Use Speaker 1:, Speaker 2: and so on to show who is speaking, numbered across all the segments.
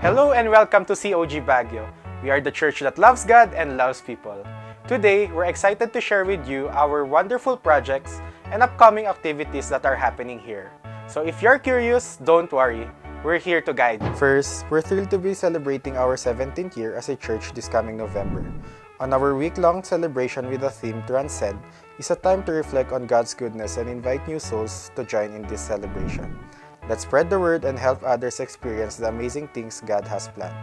Speaker 1: Hello and welcome to COG Baguio. We are the church that loves God and loves people. Today, we're excited to share with you our wonderful projects and upcoming activities that are happening here. So if you're curious, don't worry. We're here to guide you. First, we're thrilled to be celebrating our 17th year as a church this coming November. On our week-long celebration with the theme Transcend is a time to reflect on God's goodness and invite new souls to join in this celebration. Let's spread the word and help others experience the amazing things God has planned.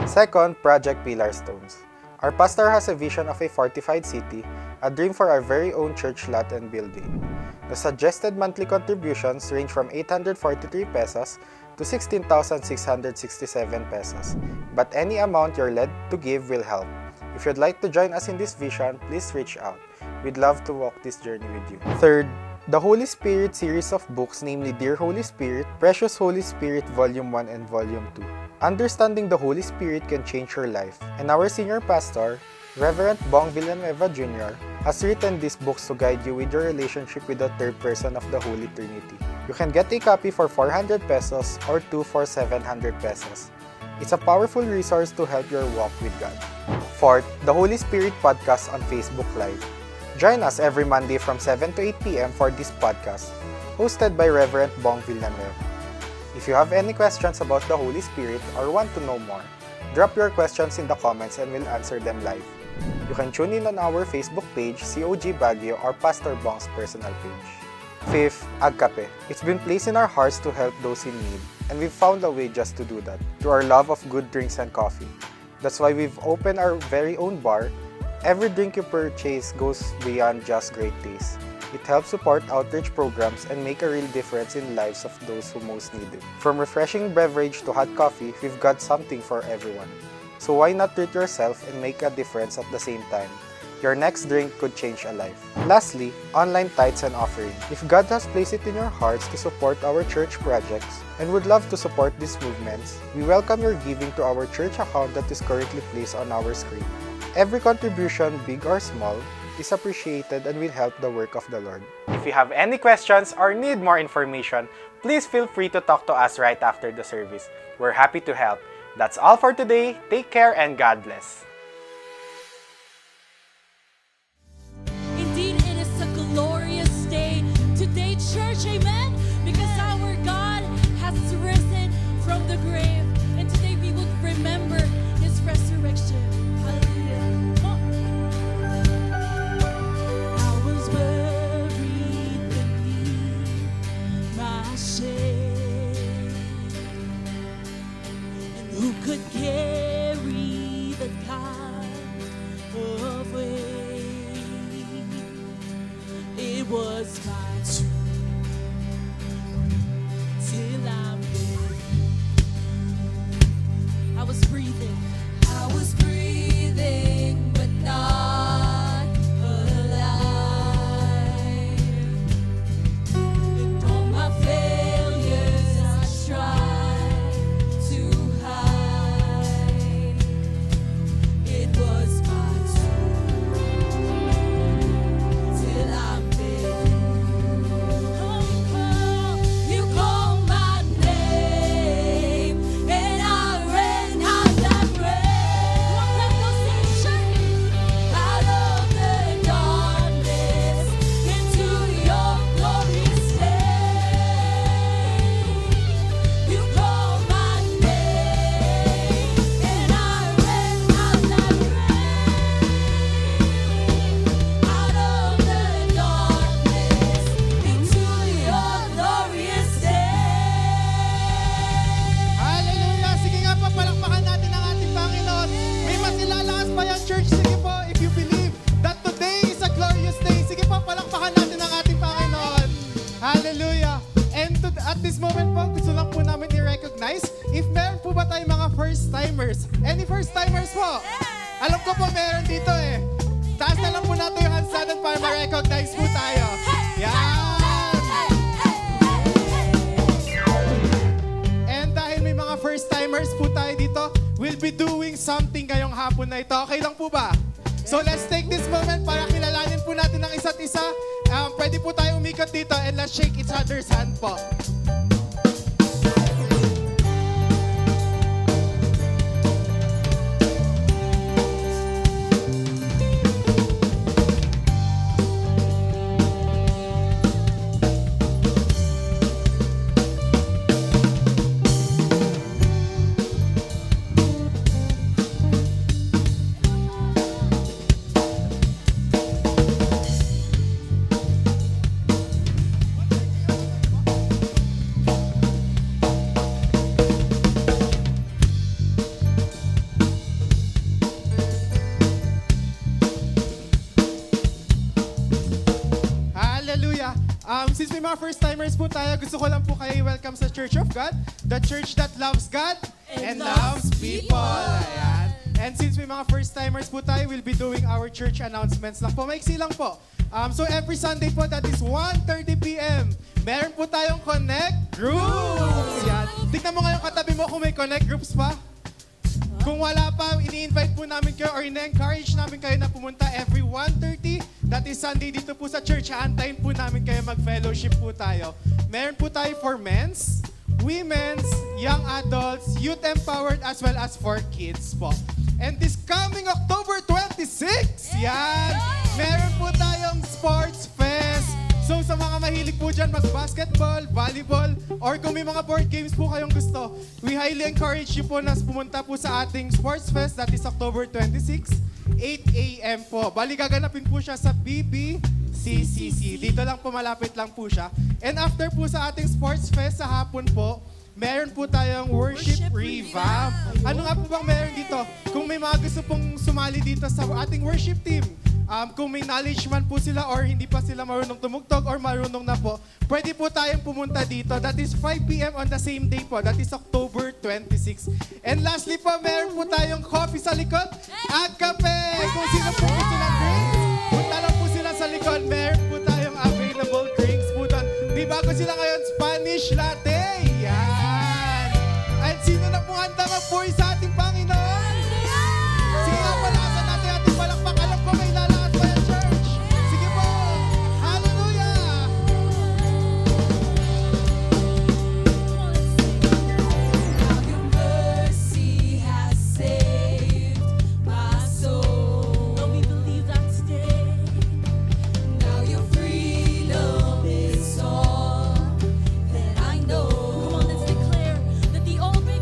Speaker 1: Second, Project Pillar Stones. Our pastor has a vision of a fortified city, a dream for our very own church lot and building. The suggested monthly contributions range from 843 pesos to 16,667 pesos, but any amount you're led to give will help. If you'd like to join us in this vision, please reach out. We'd love to walk this journey with you. Third, the Holy Spirit series of books, namely Dear Holy Spirit, Precious Holy Spirit Volume 1 and Volume 2. Understanding the Holy Spirit can change your life, and our senior pastor, Reverend Bong Villanueva Jr., has written these books to guide you with your relationship with the third person of the Holy Trinity. You can get a copy for 400 pesos or two for 700 pesos. It's a powerful resource to help your walk with God. Fourth, the Holy Spirit Podcast on Facebook Live. Join us every Monday from 7 to 8 p.m. for this podcast, hosted by Reverend Bong Villanueva. If you have any questions about the Holy Spirit or want to know more, drop your questions in the comments and we'll answer them live. You can tune in on our Facebook page, COG Baguio, or Pastor Bong's personal page. Fifth, Agkape. It's been placed in our hearts to help those in need, and we've found a way just to do that, through our love of good drinks and coffee. That's why we've opened our very own bar. Every drink you purchase goes beyond just great taste. It helps support outreach programs and make a real difference in lives of those who most need it. From refreshing beverage to hot coffee, we've got something for everyone. So why not treat yourself and make a difference at the same time? Your next drink could change a life. Lastly, online tithes and offering. If God has placed it in your hearts to support our church projects and would love to support these movements, we welcome your giving to our church account that is currently placed on our screen. Every contribution, big or small, is appreciated and will help the work of the Lord. If you have any questions or need more information, please feel free to talk to us right after the service. We're happy to help. That's all for today. Take care and God bless.
Speaker 2: Indeed, it is a glorious day today, church, amen? Because our God has risen from the grave, and today we would remember His resurrection. Hallelujah. I was buried beneath my shame, and who could carry the kind of weight? It was my tomb till I'm dead. I was breathing, but not alive. And all my failures I tried to hide. It was my tomb till I'm dead. You call my name, and I ran out that grave. Out of the darkness into your glorious day. You call my name, and I ran out that grave. Out of the darkness into your glorious day.
Speaker 3: Hallelujah! Sige nga po, palakpakan natin ang ating Panginoon. May masilalakas pa yan, church. Sige po, if you believe that today is a glorious day, sige po, palakpakan natin ang ating Panginoon. Hallelujah! And at this moment po, gusto lang po namin i-recognize if meron po ba tayong mga first-timers. Any first-timers po? Alam ko po meron dito eh. Taas na lang po natin yung hands natin para ma-recognize po tayo. Yan! And dahil may mga first-timers po tayo dito, we'll be doing something ngayong hapon na ito. Okay lang po ba? So let's take this moment para kilalanin po natin ang isa't isa. Pwede po tayo umikot dito and let's shake each other's hand po. Since may mga first-timers po tayo, gusto ko lang po kayo i-welcome sa Church of God, the church that loves God and loves people. Ayan. And since may mga first-timers po tayo, we'll be doing our church announcements lang po. Maiksi lang po. So every Sunday po, that is 1:30 p.m., meron po tayong Connect Groups. Yan. Tignan mo ngayon katabi mo kung may Connect Groups pa. Kung wala pa, ini-invite po namin kayo or ina-encourage namin kayo na pumunta every 1:30. That is Sunday dito po sa church. Aantayin po namin kayo mag-fellowship po tayo. Meron po tayo for men's, women's, young adults, youth empowered, as well as for kids po. And this coming October 26, yan, meron po tayong Sports Fest. So sa mga mahilig po dyan mag-basketball, volleyball, or kung may mga board games po kayong gusto, we highly encourage you po na pumunta po sa ating Sports Fest. That is October 26, 8 a.m. po. Bali gaganapin po siya sa BBCCC. Dito lang po, malapit lang po siya. And after po sa ating Sports Fest sa hapon po, meron po tayong worship revamp. Ano nga po bang meron dito? Kung may mga gusto pong sumali dito sa ating worship team, kung may knowledge man po sila or hindi pa sila marunong tumugtog or marunong na po, pwede po tayong pumunta dito. That is 5 p.m. on the same day po. That is October 26. And lastly po, meron po tayong coffee sa likod at kape. Kung sino po gusto ng drinks, punta lang po sila sa likod. Meron po tayong available drinks po doon. Di bago sila ngayon, Spanish latte. Yan. At sino na po handa mag-pour sa ating Panginoon? Sige nga, palakasan natin ating palakpak. Alam ko may lalakas pa yung church. Sige po. Hallelujah.
Speaker 2: Now your mercy has saved my soul. And we believe that today. Now your freedom is all that I know. Come on, let's declare that the old may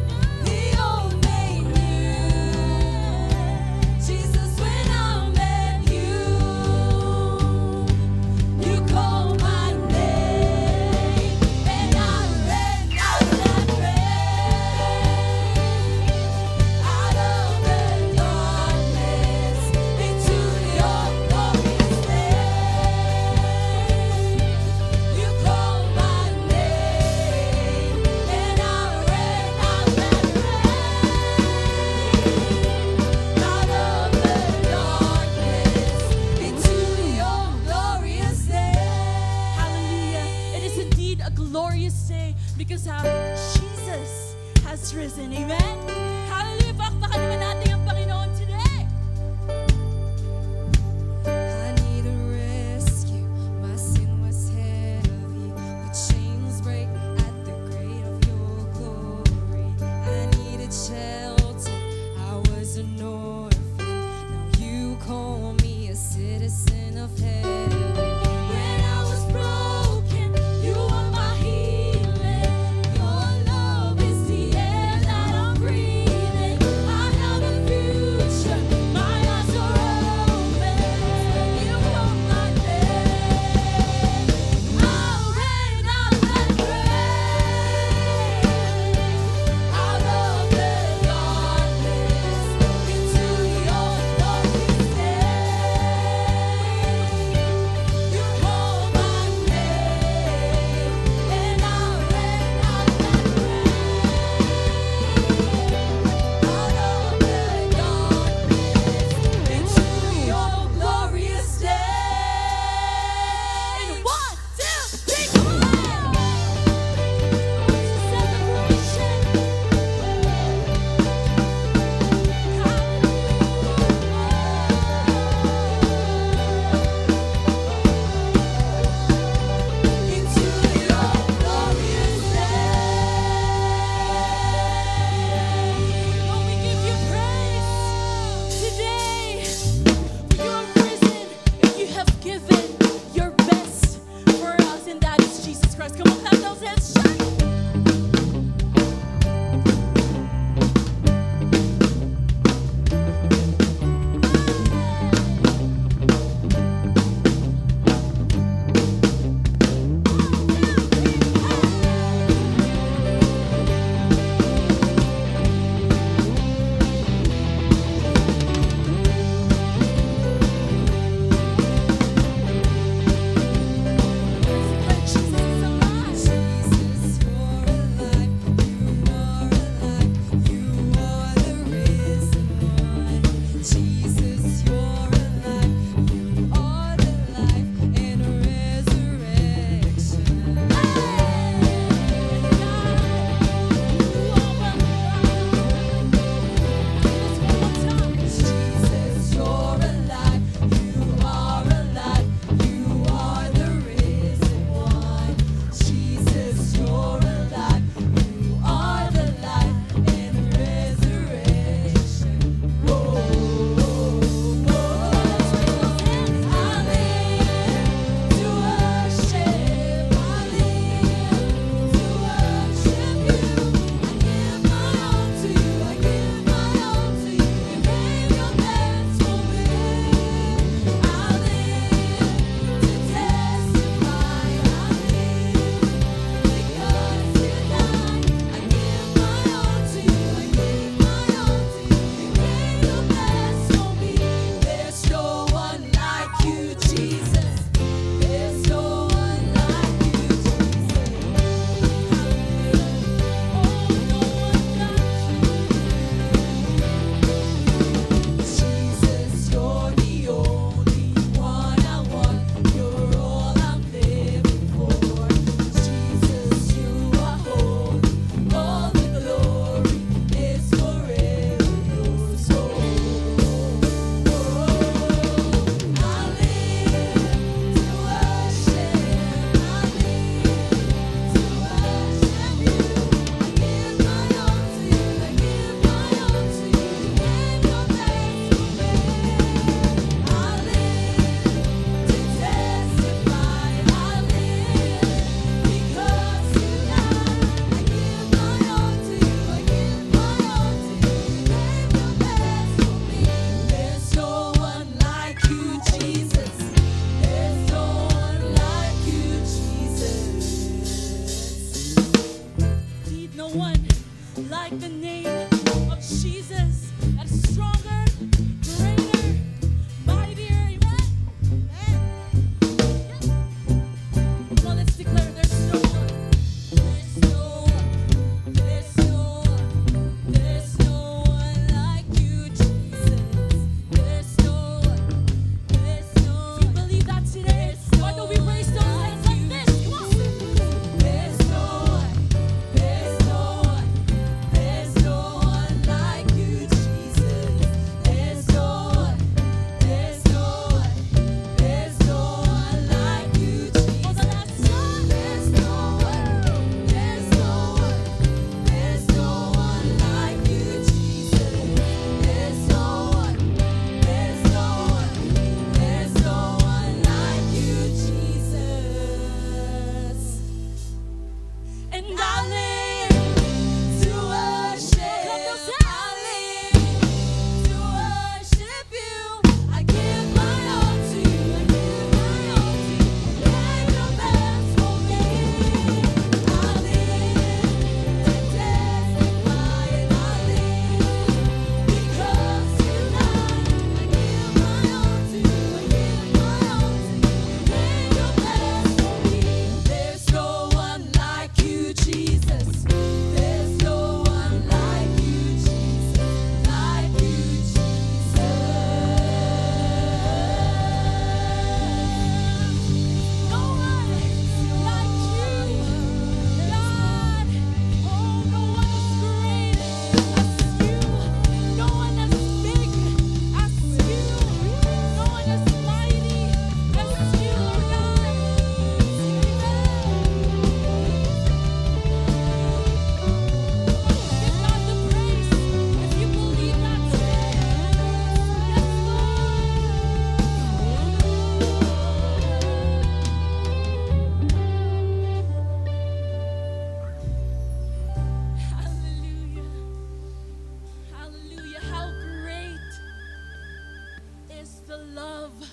Speaker 2: love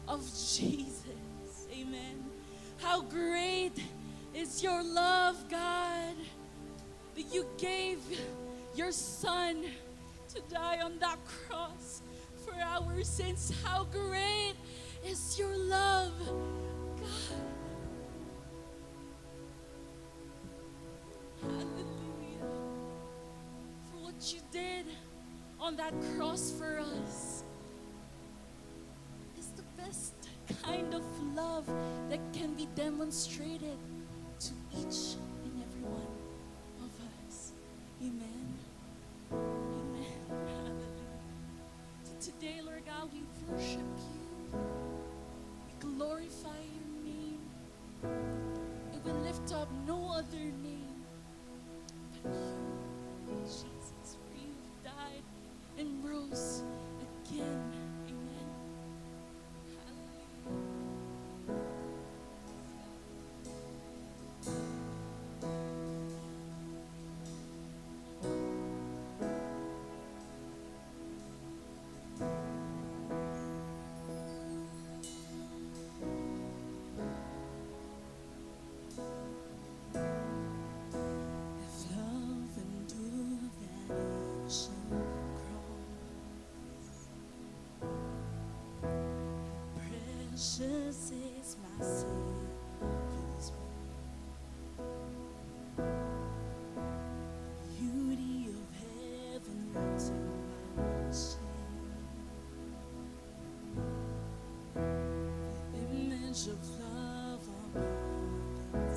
Speaker 2: of Jesus. Amen. How great is your love, God, that you gave your Son to die on that cross for our sins. How great is your love, God. Hallelujah. For what you did on that cross for us is the best kind of love that can be demonstrated to each and every one of us. Amen. Amen. Hallelujah. So today, Lord God, we worship you. We glorify your name. And we lift up no other name but you, Jesus, for you died and rose again. Amen. Hallelujah. If love endured that ancient cross, precious is my Savior's blood. Beauty of heaven wrapped in my shame. The image of love upon its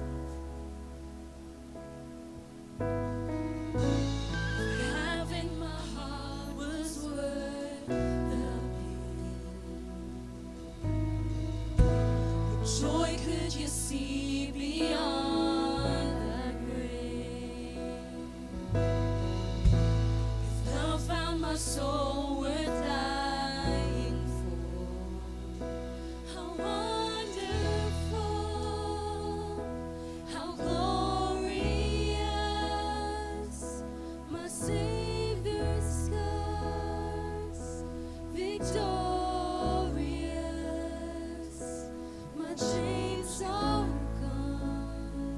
Speaker 2: having my heart was worth the pain. What joy could you see beyond the grave? If love found my soul worth dying for, how wonderful, how glorious, my Savior's scars, victorious, my chains are gone,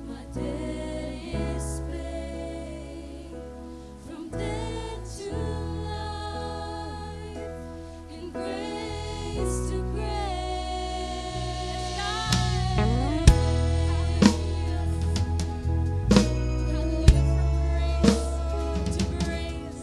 Speaker 2: my debt is paid, from death to life, and grace to grace. Hallelujah, from grace to grace.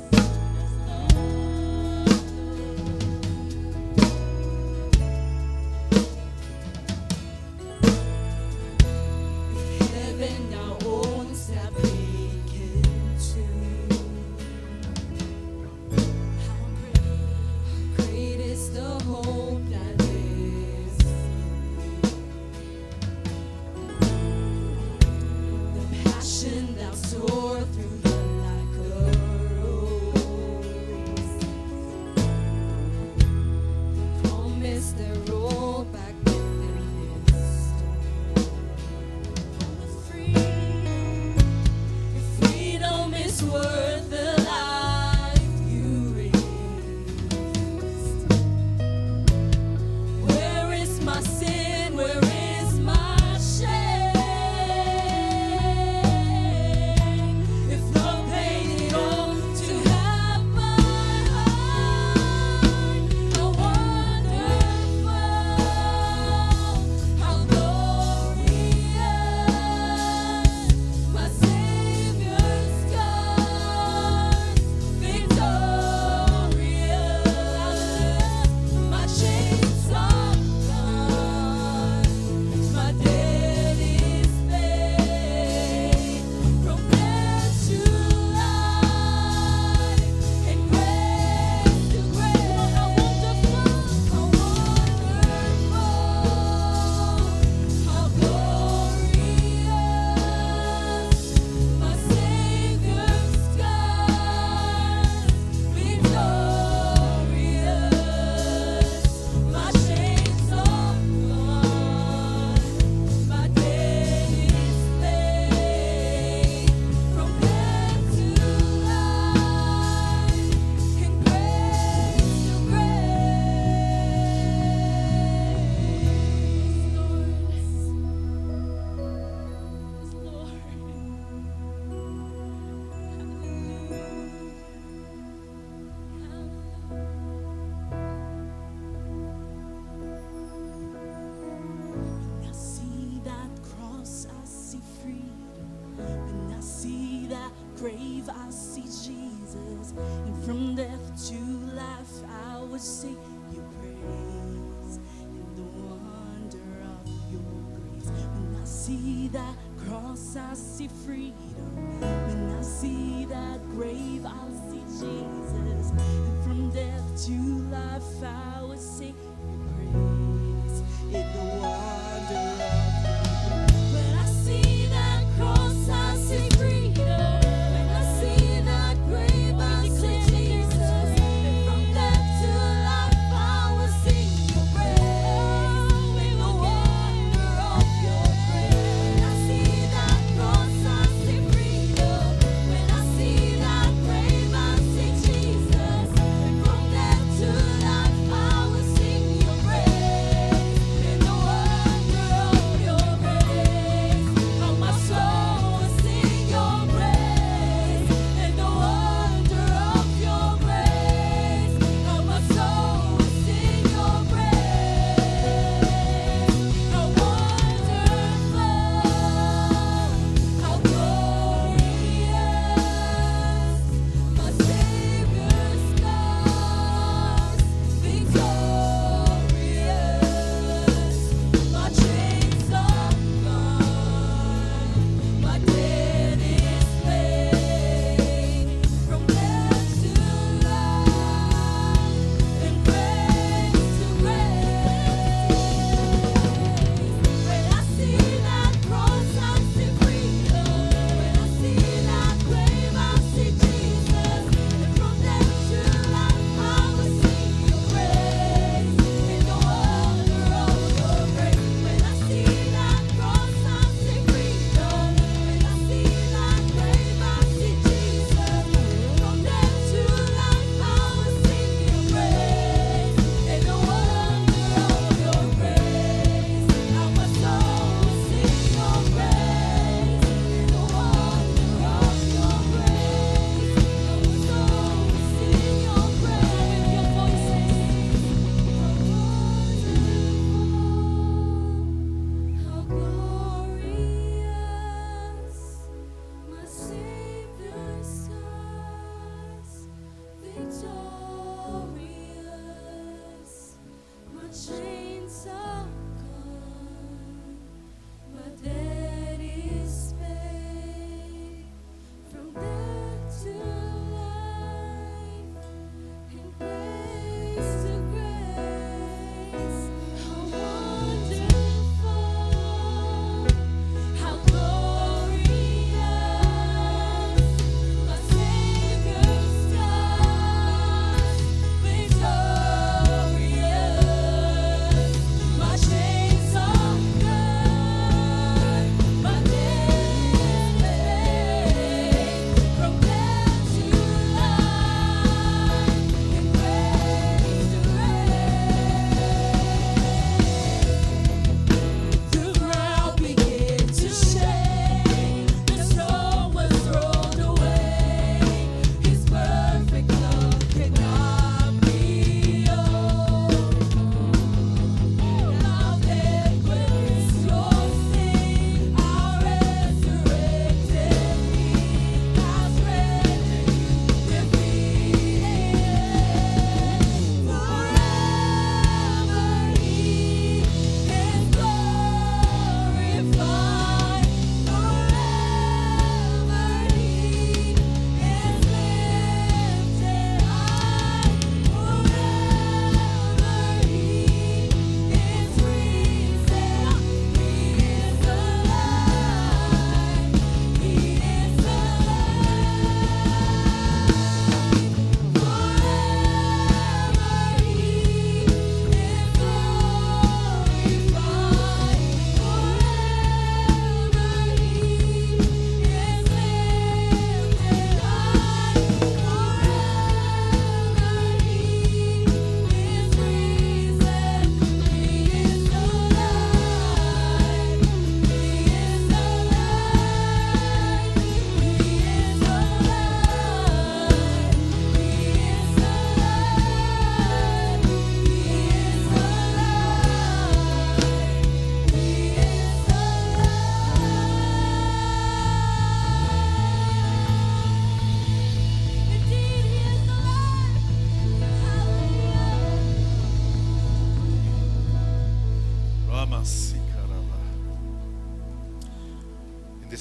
Speaker 2: see freedom. When I see that grave, I'll see Jesus. And from death to life, I will sing your praise in the wonder of freedom. When I see that cross, I see freedom. When I see that grave, I see Jesus. And from death to life, I will sing your praise in the wonder of your grace. When I see that cross, I see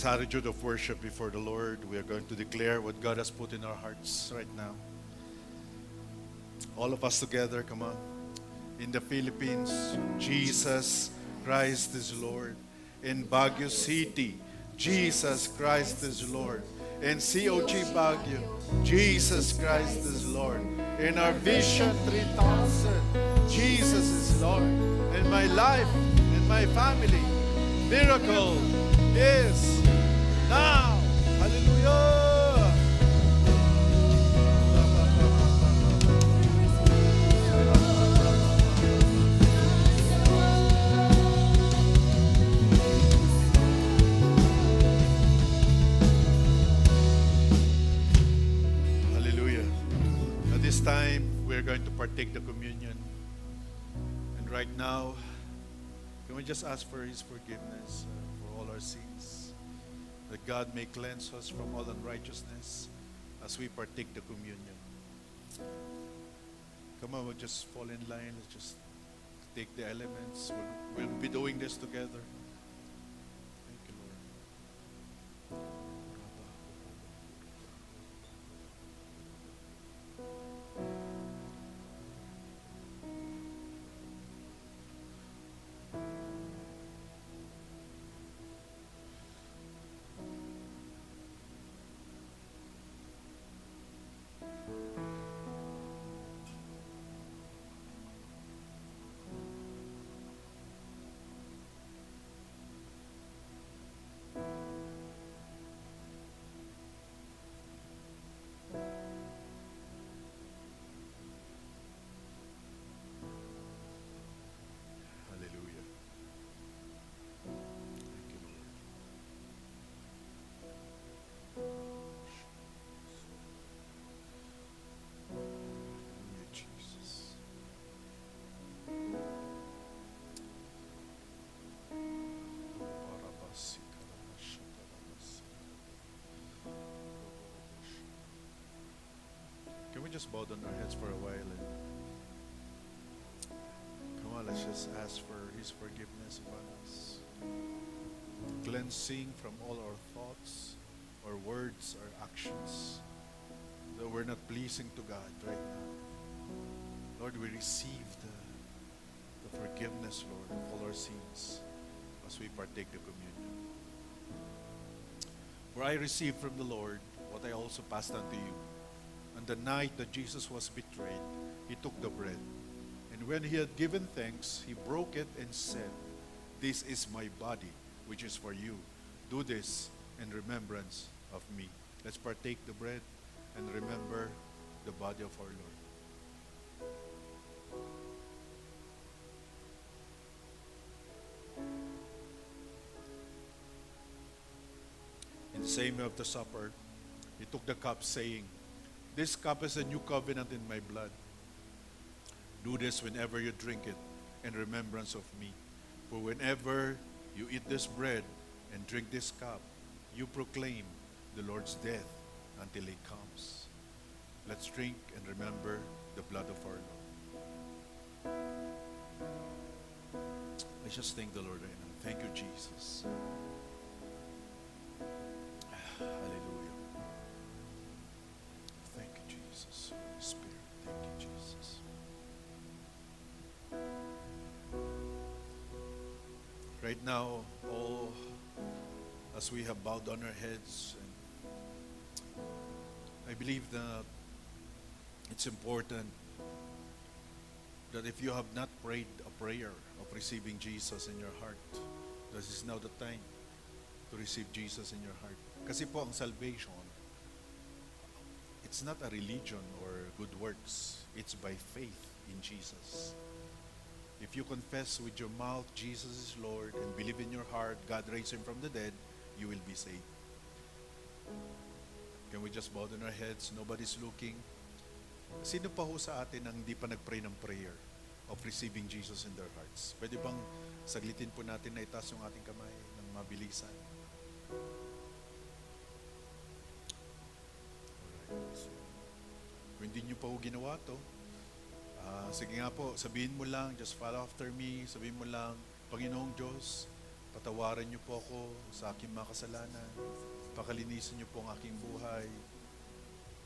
Speaker 4: this attitude of worship before the Lord, we are going to declare what God has put in our hearts right now. All of us together, come on. In the Philippines, Jesus Christ is Lord. In Baguio City, Jesus Christ is Lord. In COG Baguio, Jesus Christ is Lord. In our Vision 3000, Jesus is Lord. In my life, in my family, miracle is now. Hallelujah. Hallelujah. At this time, we're going to partake the communion. And right now, can we just ask for His forgiveness for all our sins? That God may cleanse us from all unrighteousness as we partake the communion. Come on, we'll just fall in line. Let's just take the elements. We'll be doing this together. Thank you, Lord. Hallelujah. Thank you, Lord. Hallelujah, Jesus. Can we just bow down our heads for a while and come on, let's just ask for His forgiveness upon us. Cleansing from all our thoughts, our words, our actions that we're not pleasing to God right now. Lord, we receive the forgiveness, Lord, of all our sins as we partake the communion. For I received from the Lord what I also passed on to you. On the night that Jesus was betrayed, He took the bread. And when He had given thanks, He broke it and said, "This is my body, which is for you. Do this in remembrance of me." Let's partake the bread and remember the body of our Lord. In the same of the supper, He took the cup, saying, "This cup is a new covenant in my blood. Do this whenever you drink it in remembrance of me. For whenever you eat this bread and drink this cup, you proclaim the Lord's death until He comes." Let's drink and remember the blood of our Lord. Let's just thank the Lord right now. Thank you, Jesus. Hallelujah. Thank you, Jesus. Holy Spirit, thank you, Jesus. Right now, all as we have bowed down our heads, and I believe that it's important that if you have not prayed a prayer of receiving Jesus in your heart, this is now the time to receive Jesus in your heart. Kasi po ang salvation, it's not a religion or good works. It's by faith in Jesus. If you confess with your mouth Jesus is Lord and believe in your heart God raised Him from the dead, you will be saved. Can we just bow down our heads? Nobody's looking. Sino pa ho sa atin ang hindi pa nag-pray ng prayer of receiving Jesus in their hearts? Pwede bang saglitin po natin na itaas yung ating kamay ng mabilisan? Alright. So, kung hindi nyo pa ho ginawa to, sige nga po, sabihin mo lang, just follow after me, sabihin mo lang, Panginoong Diyos, Patawarin niyo po ako sa aking mga kasalanan. Pakalinisin niyo po ang aking buhay.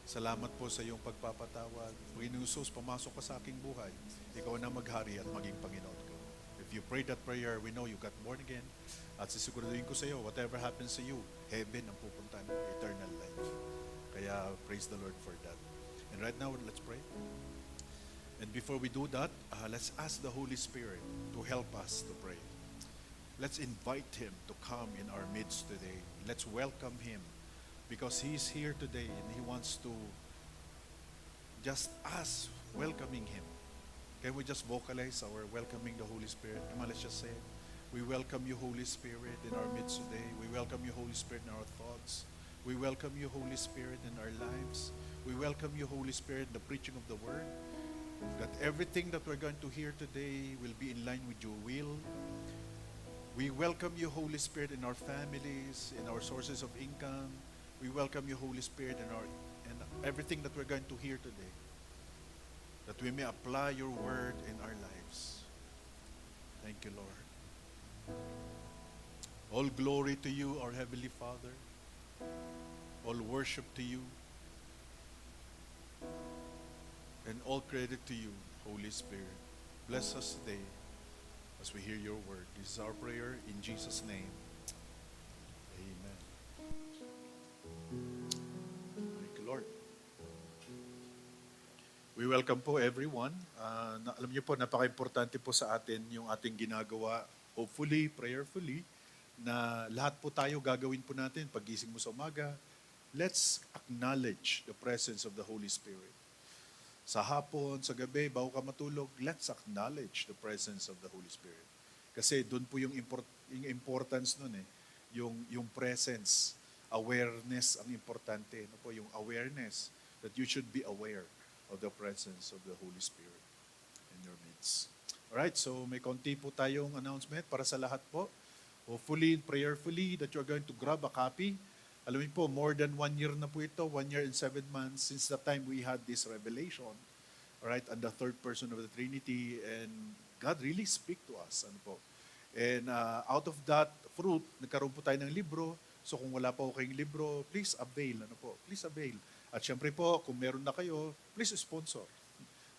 Speaker 4: Salamat po sa iyong pagpapatawad. Panginoon Jesus, pumasok ka sa aking buhay. Ikaw na maghari at maging Panginoon ko. If you prayed that prayer, we know you got born again. At sisiguraduhin ko sa iyo, whatever happens to you, heaven ang pupuntahan mo, eternal life. Kaya praise the Lord for that. And right now, let's pray. And before we do that, let's ask the Holy Spirit to help us to pray. Let's invite Him to come in our midst today. Let's welcome Him because He is here today and He wants to just us welcoming Him. Can we just vocalize our welcoming the Holy Spirit? Come on, let's just say it. We welcome you, Holy Spirit, in our midst today. We welcome you, Holy Spirit, in our thoughts. We welcome you, Holy Spirit, in our lives. We welcome you, Holy Spirit, in the preaching of the Word. That everything that we're going to hear today will be in line with your will. We welcome you, Holy Spirit, in our families, in our sources of income. We welcome you, Holy Spirit, in everything that we're going to hear today. That we may apply your word in our lives. Thank you, Lord. All glory to you, our Heavenly Father. All worship to you. And all credit to you, Holy Spirit. Bless us today as we hear your word. This is our prayer in Jesus' name. Amen. Thank you, Lord. We welcome po everyone. Alam niyo po, napaka-importante po sa atin yung ating ginagawa, hopefully, prayerfully, na lahat po tayo gagawin po natin. Paggising mo sa umaga, let's acknowledge the presence of the Holy Spirit. Sa hapon, sa gabi, bago ka matulog, let's acknowledge the presence of the Holy Spirit. Kasi doon po yung importance nun eh. Yung presence, awareness ang importante. Ano po, yung awareness that you should be aware of the presence of the Holy Spirit in your midst. Alright, so may konti po tayong announcement para sa lahat po. Hopefully, prayerfully, that you're going to grab a copy. Alam niyo po, more than 1 year na po ito, 1 year and 7 months since the time we had this revelation, alright, and the third person of the Trinity, and God really speak to us. Ano po? And out of that fruit, nagkaroon po tayo ng libro. So kung wala pa po kayong libro, please avail. Ano po? Please avail. At syempre po, kung meron na kayo, please sponsor.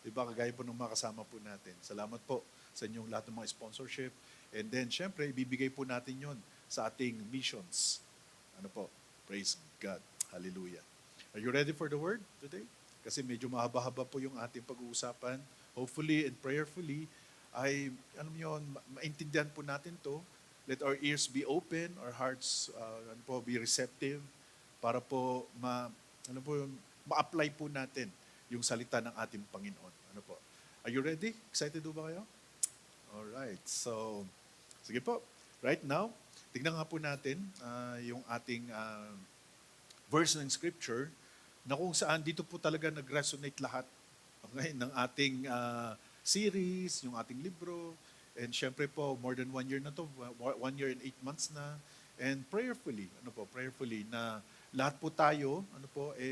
Speaker 4: Diba? Kagaya po ng mga kasama po natin. Salamat po sa inyong lahat ng mga sponsorship. And then, syempre, ibibigay po natin yon sa ating missions. Ano po? Praise God. Hallelujah. Are you ready for the word today? Kasi medyo mahaba-haba po yung ating pag-uusapan. Hopefully and prayerfully, ay, alam niyo, maintindihan po natin to. Let our ears be open, our hearts be receptive, para po ma-apply po natin yung salita ng ating Panginoon. Ano po? Are you ready? Excited po ba kayo? Alright. So, sige po. Right now, tignan nga po natin yung ating verse ng Scripture na kung saan dito po talaga nag-resonate lahat ng ating series, yung ating libro, and syempre po, more than 1 year na to, 1 year and 8 months na, and prayerfully na lahat po tayo,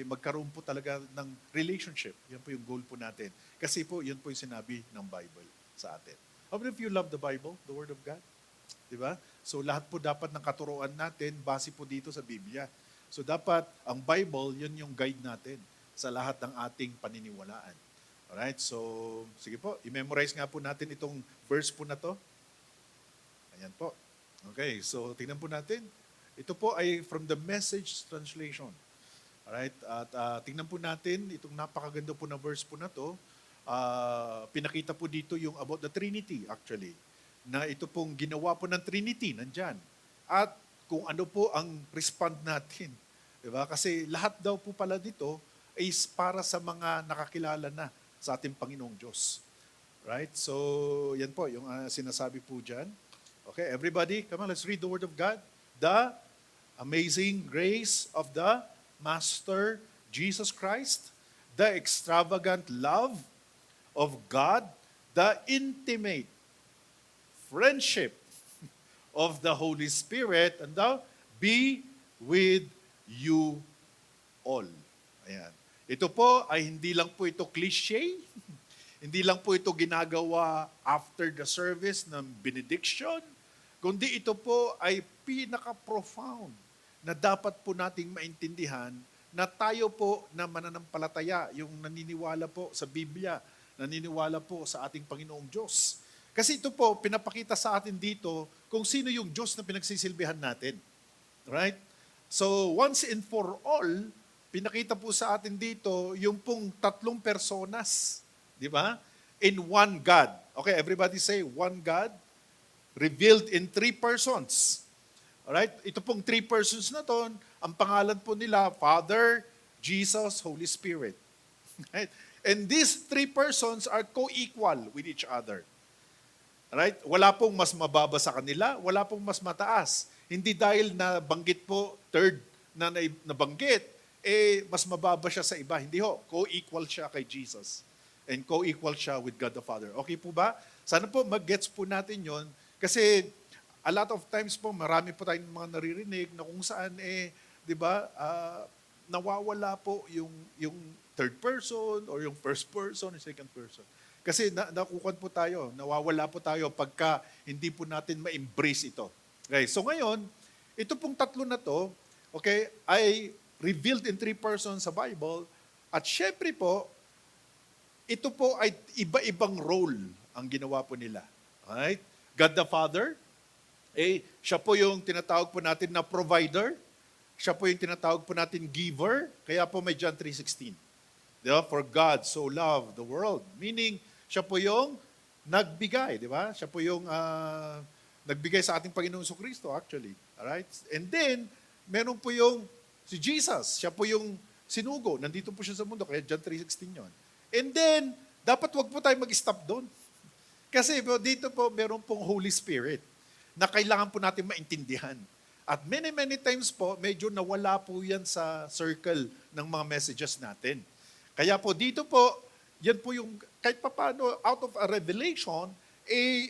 Speaker 4: magkaroon po talaga ng relationship. Yan po yung goal po natin. Kasi po, yan po yung sinabi ng Bible sa atin. How many of you love the Bible, the Word of God? Diba? So lahat po dapat ng katuruan natin, base po dito sa Biblia. So dapat, ang Bible, yun yung guide natin sa lahat ng ating paniniwalaan. Alright, so sige po, i-memorize nga po natin itong verse po na to. Ayan po. Okay, so tingnan po natin. Ito po ay from the Message translation. Alright, at tingnan po natin itong napakaganda po na verse po na to. Pinakita po dito yung about the Trinity actually. Na ito pong ginawa po ng Trinity, nandyan. At kung ano po ang respond natin. Diba? Kasi lahat daw po pala dito is para sa mga nakakilala na sa ating Panginoong Diyos. Right? So, yan po, yung sinasabi po dyan. Okay, everybody, come on, let's read the Word of God. The amazing grace of the Master Jesus Christ, the extravagant love of God, the intimate friendship of the Holy Spirit, and thou be with you all. Ayan. Ito po ay hindi lang po ito cliche, hindi lang po ito ginagawa after the service ng benediction, kundi ito po ay pinaka-profound na dapat po nating maintindihan na tayo po na mananampalataya, yung naniniwala po sa Biblia, naniniwala po sa ating Panginoong Diyos. Kasi ito po, pinapakita sa atin dito kung sino yung Diyos na pinagsisilbihan natin. Right? So, once and for all, pinakita po sa atin dito yung pong tatlong personas. Di ba? In one God. Okay, everybody say, one God, revealed in three persons. Alright? Ito pong three persons na to, ang pangalan po nila, Father, Jesus, Holy Spirit. Right? And these three persons are co-equal with each other. Alright? Wala pong mas mababa sa kanila, wala pong mas mataas. Hindi dahil na banggit po, third na nabanggit, mas mababa siya sa iba. Hindi ho, co-equal siya kay Jesus. And co-equal siya with God the Father. Okay po ba? Sana po mag-gets po natin yon. Kasi a lot of times po, marami po tayong mga naririnig na kung saan di ba, nawawala po yung third person or yung first person or second person. Kasi nakukuhan po tayo, nawawala po tayo pagka hindi po natin ma-embrace ito. Okay, so ngayon, ito pong tatlo na to, okay, ay revealed in three persons sa Bible at syempre po, ito po ay iba-ibang role ang ginawa po nila. Alright? God the Father, siya po yung tinatawag po natin na provider. Siya po yung tinatawag po natin giver. Kaya po may John 3:16. Diba? For God so loved the world. Meaning, siya po yung nagbigay. Di ba? Siya po yung nagbigay sa ating Panginoong Jesucristo actually. Alright? And then, meron po yung si Jesus. Siya po yung sinugo. Nandito po siya sa mundo. Kaya John 3:16 yun. And then, dapat wag po tayo mag-stop doon. Kasi dito po, meron pong Holy Spirit na kailangan po natin maintindihan. At many times po, medyo nawala po yan sa circle ng mga messages natin. Kaya po dito po, yan po yung, kahit paano, out of a revelation,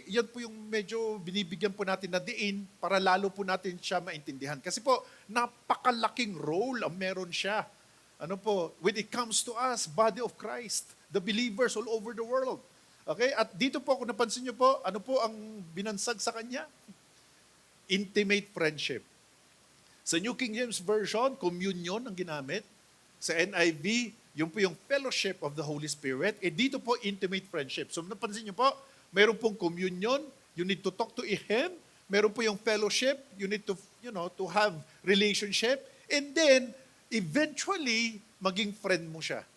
Speaker 4: yan po yung medyo binibigyan po natin na diin para lalo po natin siya maintindihan. Kasi po, napakalaking role ang meron siya. Ano po, when it comes to us, body of Christ, the believers all over the world. Okay? At dito po, kung napansin niyo po, ano po ang binansag sa kanya? Intimate friendship. Sa New King James Version, communion ang ginamit. Sa NIV, yung po yung fellowship of the Holy Spirit. Dito po, intimate friendship. So napansin niyo po, mayroon pong communion, you need to talk to Him. Meron po yung fellowship, you need to, to have relationship. And then, eventually, maging friend mo siya.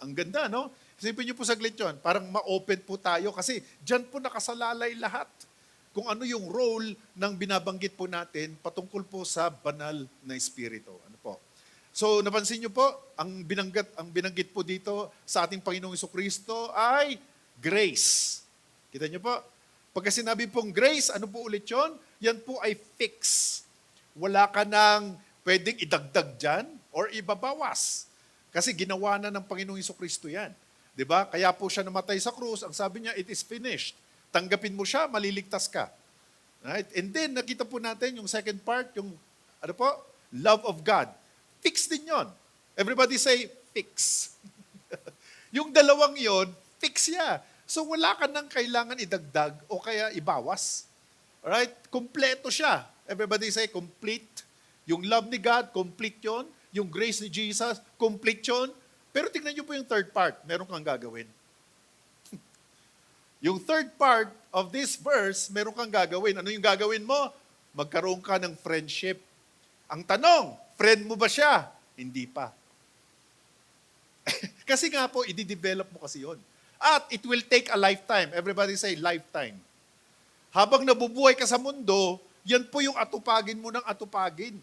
Speaker 4: Ang ganda, no? Isipin niyo po saglit yun. Parang ma-open po tayo kasi dyan po nakasalalay lahat. Kung ano yung role ng binabanggit po natin patungkol po sa banal na espiritu. Ano po? So, napansin niyo po, ang binanggit po dito sa ating Panginoong Jesucristo ay grace. Kita niyo po? Pagka sinabi pong grace, ano po ulit yun? Yan po ay fix. Wala ka nang pwedeng idagdag dyan or ibabawas. Kasi ginawa na ng Panginoong Jesucristo yan. 'Di ba? Kaya po siya namatay sa krus, ang sabi niya, it is finished. Tanggapin mo siya, maliligtas ka. Right? And then, nakita po natin yung second part, yung, love of God. Fix din yon. Everybody say, fix. Yung dalawang yon, fix ya. So, wala ka nang kailangan idagdag o kaya ibawas. Alright? Kompleto siya. Everybody say, complete. Yung love ni God, complete yon. Yung grace ni Jesus, complete yon. Pero tingnan niyo po yung third part. Meron kang gagawin. Yung third part of this verse, meron kang gagawin. Ano yung gagawin mo? Magkaroon ka ng friendship. Ang tanong, friend mo ba siya? Hindi pa. Kasi nga po, i-develop mo kasi yon. At it will take a lifetime. Everybody say, lifetime. Habang nabubuhay ka sa mundo, yan po yung atupagin mo ng atupagin.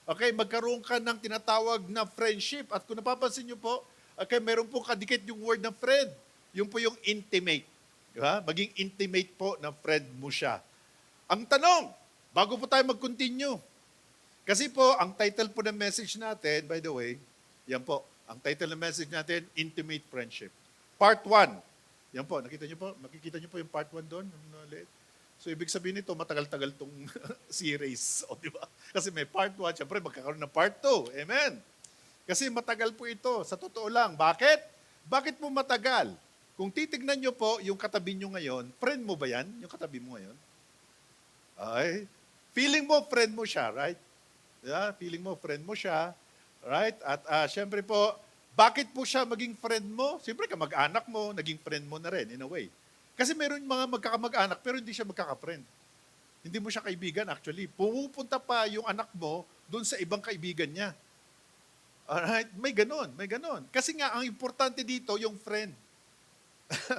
Speaker 4: Okay, magkaroon ka ng tinatawag na friendship. At kung napapansin niyo po, okay, meron po kadikit yung word na friend. Yung po yung intimate. Diba? Maging intimate po na friend mo siya. Ang tanong, bago po tayo mag-continue, kasi po, ang title po ng message natin, by the way, yan po, ang title ng message natin, Intimate Friendship. Part 1. Yan po, makikita niyo po yung part 1 doon. So, ibig sabihin nito, matagal-tagal tong series. O, di ba? Kasi may part 1, syempre magkakaroon ng part 2. Amen? Kasi matagal po ito. Sa totoo lang. Bakit? Bakit po matagal? Kung titignan nyo po yung katabi nyo ngayon, friend mo ba yan? Yung katabi mo ngayon? Okay? Feeling mo, friend mo siya, right? Yeah, feeling mo, friend mo siya. Right? At syempre po, bakit po siya maging friend mo? Siyempre, kamag-anak mo, naging friend mo na rin, in a way. Kasi meron mga magkakamag-anak, pero hindi siya magkaka-friend. Hindi mo siya kaibigan, actually. Pumupunta pa yung anak mo doon sa ibang kaibigan niya. Alright? May ganon, may ganon. Kasi nga, ang importante dito, yung friend.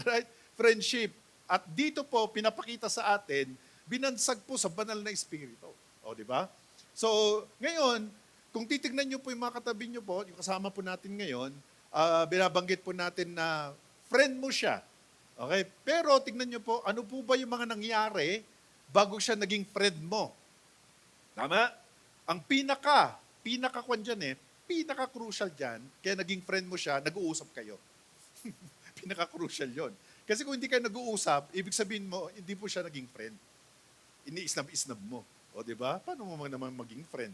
Speaker 4: Right? Friendship. At dito po, pinapakita sa atin, binansag po sa banal na espiritu. O, di ba? So, ngayon, kung titignan nyo po yung mga katabi nyo po, yung kasama po natin ngayon, binabanggit po natin na friend mo siya. Okay? Pero tignan nyo po, ano po ba yung mga nangyari bago siya naging friend mo? Tama? Ang pinaka-kwan dyan pinaka-crucial dyan, kaya naging friend mo siya, nag-uusap kayo. Pinaka-crucial yon. Kasi kung hindi kayo nag-uusap, ibig sabihin mo, hindi po siya naging friend. Iniisnab-isnab mo. O, di ba? Paano mo naman maging friend?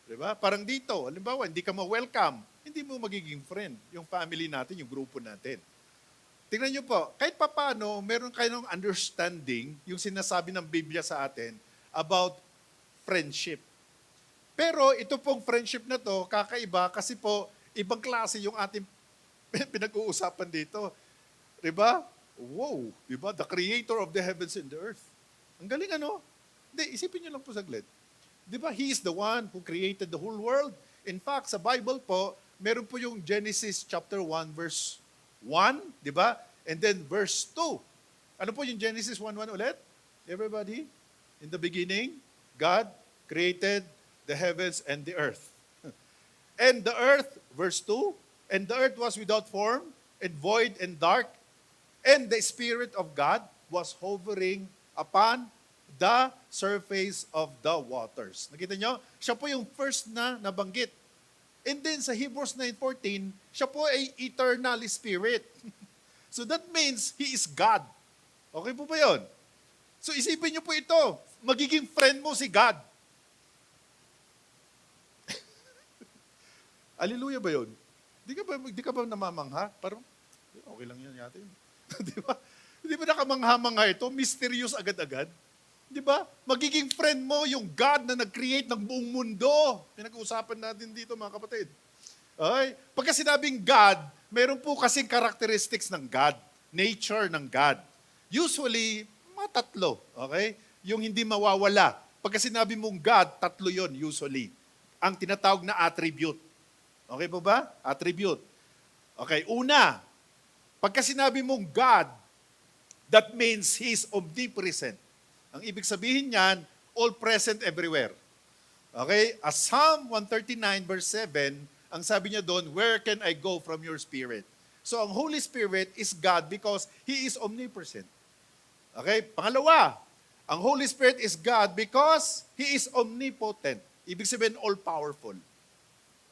Speaker 4: Di ba? Parang dito, halimbawa, hindi ka ma-welcome, hindi mo magiging friend. Yung family natin, yung grupo natin. Tingnan nyo po, kahit papano, meron kayong understanding yung sinasabi ng Biblia sa atin about friendship. Pero ito pong friendship na to, kakaiba kasi po, ibang klase yung ating pinag-uusapan dito. Diba? Wow! Diba? The creator of the heavens and the earth. Ang galing ano? Hindi, isipin nyo lang po saglit. Diba? He is the one who created the whole world. In fact, sa Bible po, meron po yung Genesis chapter 1 verse 1, diba? And then verse 2. Ano po yung Genesis 1:1 ulit? Everybody? In the beginning, God created the heavens and the earth. And the earth, verse 2, and the earth was without form and void and dark, and the Spirit of God was hovering upon the surface of the waters. Nakita nyo? Siya po yung first na nabanggit. And then sa Hebrews 9:14, siya po ay eternal spirit. So that means He is God. Okay po ba yun? So isipin nyo po ito, magiging friend mo si God. Hallelujah ba yun? Di ka ba namamangha? Parang, okay lang yan yata yun. Di ba? Di ba nakamangha-mangha ito? Mysterious agad-agad. Di ba? Magiging friend mo yung God na nag-create ng buong mundo. Pinag-uusapan natin dito mga kapatid. Okay? Pagka sinabing God, meron po kasing characteristics ng God. Nature ng God. Usually, mga tatlo. Okay? Yung hindi mawawala. Pagka sinabi mong God, tatlo yon usually. Ang tinatawag na attribute. Okay po ba? Attribute. Okay, una, pagka sinabi mong God, that means He is omnipresent. Ang ibig sabihin niyan, all present everywhere. Okay? As Psalm 139 verse 7, ang sabi niya doon, where can I go from your spirit? So ang Holy Spirit is God because He is omnipresent. Okay? Pangalawa, ang Holy Spirit is God because He is omnipotent. Ibig sabihin, all-powerful.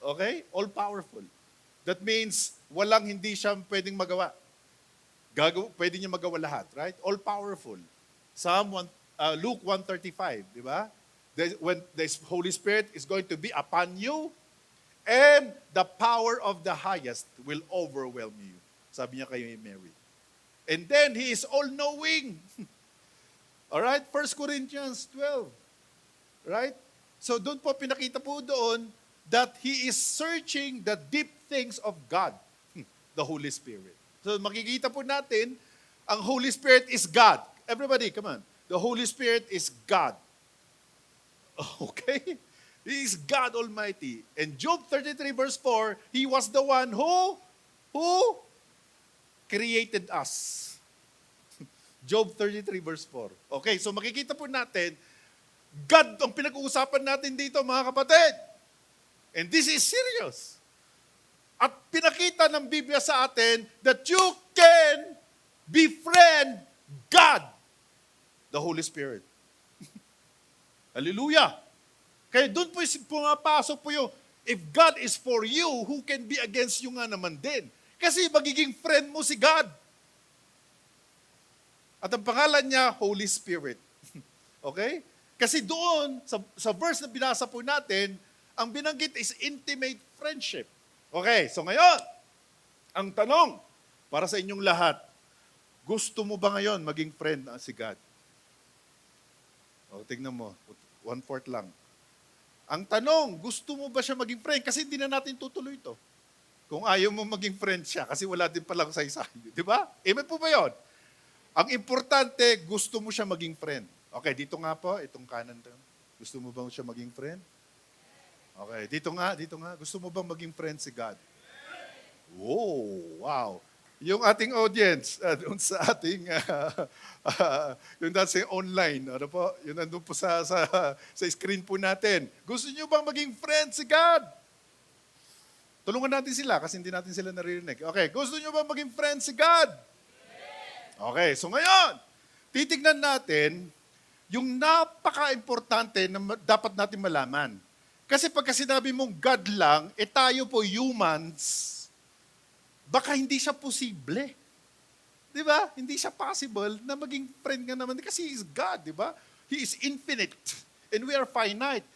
Speaker 4: Okay? All-powerful. That means, walang hindi siya pwedeng magawa. Pwede niya magawa lahat, right? All-powerful. Luke 1:35, di ba? When the Holy Spirit is going to be upon you, and the power of the highest will overwhelm you. Sabi niya kay Mary. And then, He is all-knowing. Alright? 1 Corinthians 12. Right? So, doon po pinakita po doon that He is searching the deep things of God, the Holy Spirit. So makikita po natin, ang Holy Spirit is God. Everybody, come on. The Holy Spirit is God. Okay? He is God Almighty. And Job 33 verse 4, He was the one who created us. Job 33 verse 4. Okay, so makikita po natin, God ang pinag-uusapan natin dito mga kapatid. And this is serious. At pinakita ng Biblia sa atin that you can befriend God, the Holy Spirit. Hallelujah. Kaya doon po pumapasok po yung, if God is for you, who can be against you nga naman din? Kasi magiging friend mo si God. At ang pangalan niya, Holy Spirit. Okay? Kasi doon, sa verse na binasa po natin, ang binanggit is intimate friendship. Okay, so ngayon, ang tanong para sa inyong lahat, gusto mo ba ngayon maging friend si God? O, tignan mo. 1/4 lang. Ang tanong, gusto mo ba siya maging friend? Kasi hindi na natin tutuloy ito. Kung ayaw mo maging friend siya, kasi wala din palang saysay. Di ba? Amen po ba yun? Ang importante, gusto mo siya maging friend. Okay, dito nga po, itong kanan to. Gusto mo bang siya maging friend? Okay, dito nga. Gusto mo bang maging friend si God? Oh, wow. Yung ating audience, doon sa ating, yung dating online, ano po, yun nandun po sa screen po natin. Gusto nyo bang maging friend si God? Tulungan natin sila kasi hindi natin sila naririnig. Okay, gusto nyo bang maging friend si God? Okay, so ngayon, titignan natin yung napaka-importante na dapat natin malaman. Kasi pagka sinabi mong God lang, tayo po humans, baka hindi siya posible. Di ba? Hindi siya possible na maging friend nga naman kasi He is God, di ba? He is infinite and we are finite.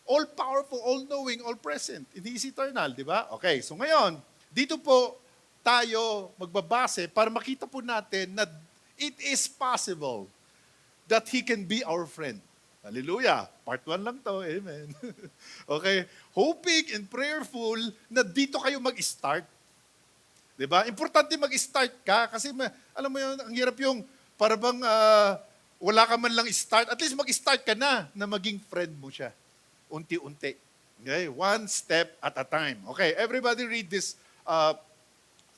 Speaker 4: All-powerful, all-knowing, all-present. He is eternal, di ba? Okay, so ngayon, dito po tayo magbabase para makita po natin na it is possible that He can be our friend. Hallelujah. Part 1 lang to. Amen. Okay? Hoping and prayerful na dito kayo mag-start. Diba? Importante mag-start ka kasi alam mo yun, ang hirap yung para bang wala ka man lang start. At least mag-start ka na maging friend mo siya. Unti-unti. Okay? One step at a time. Okay, everybody read this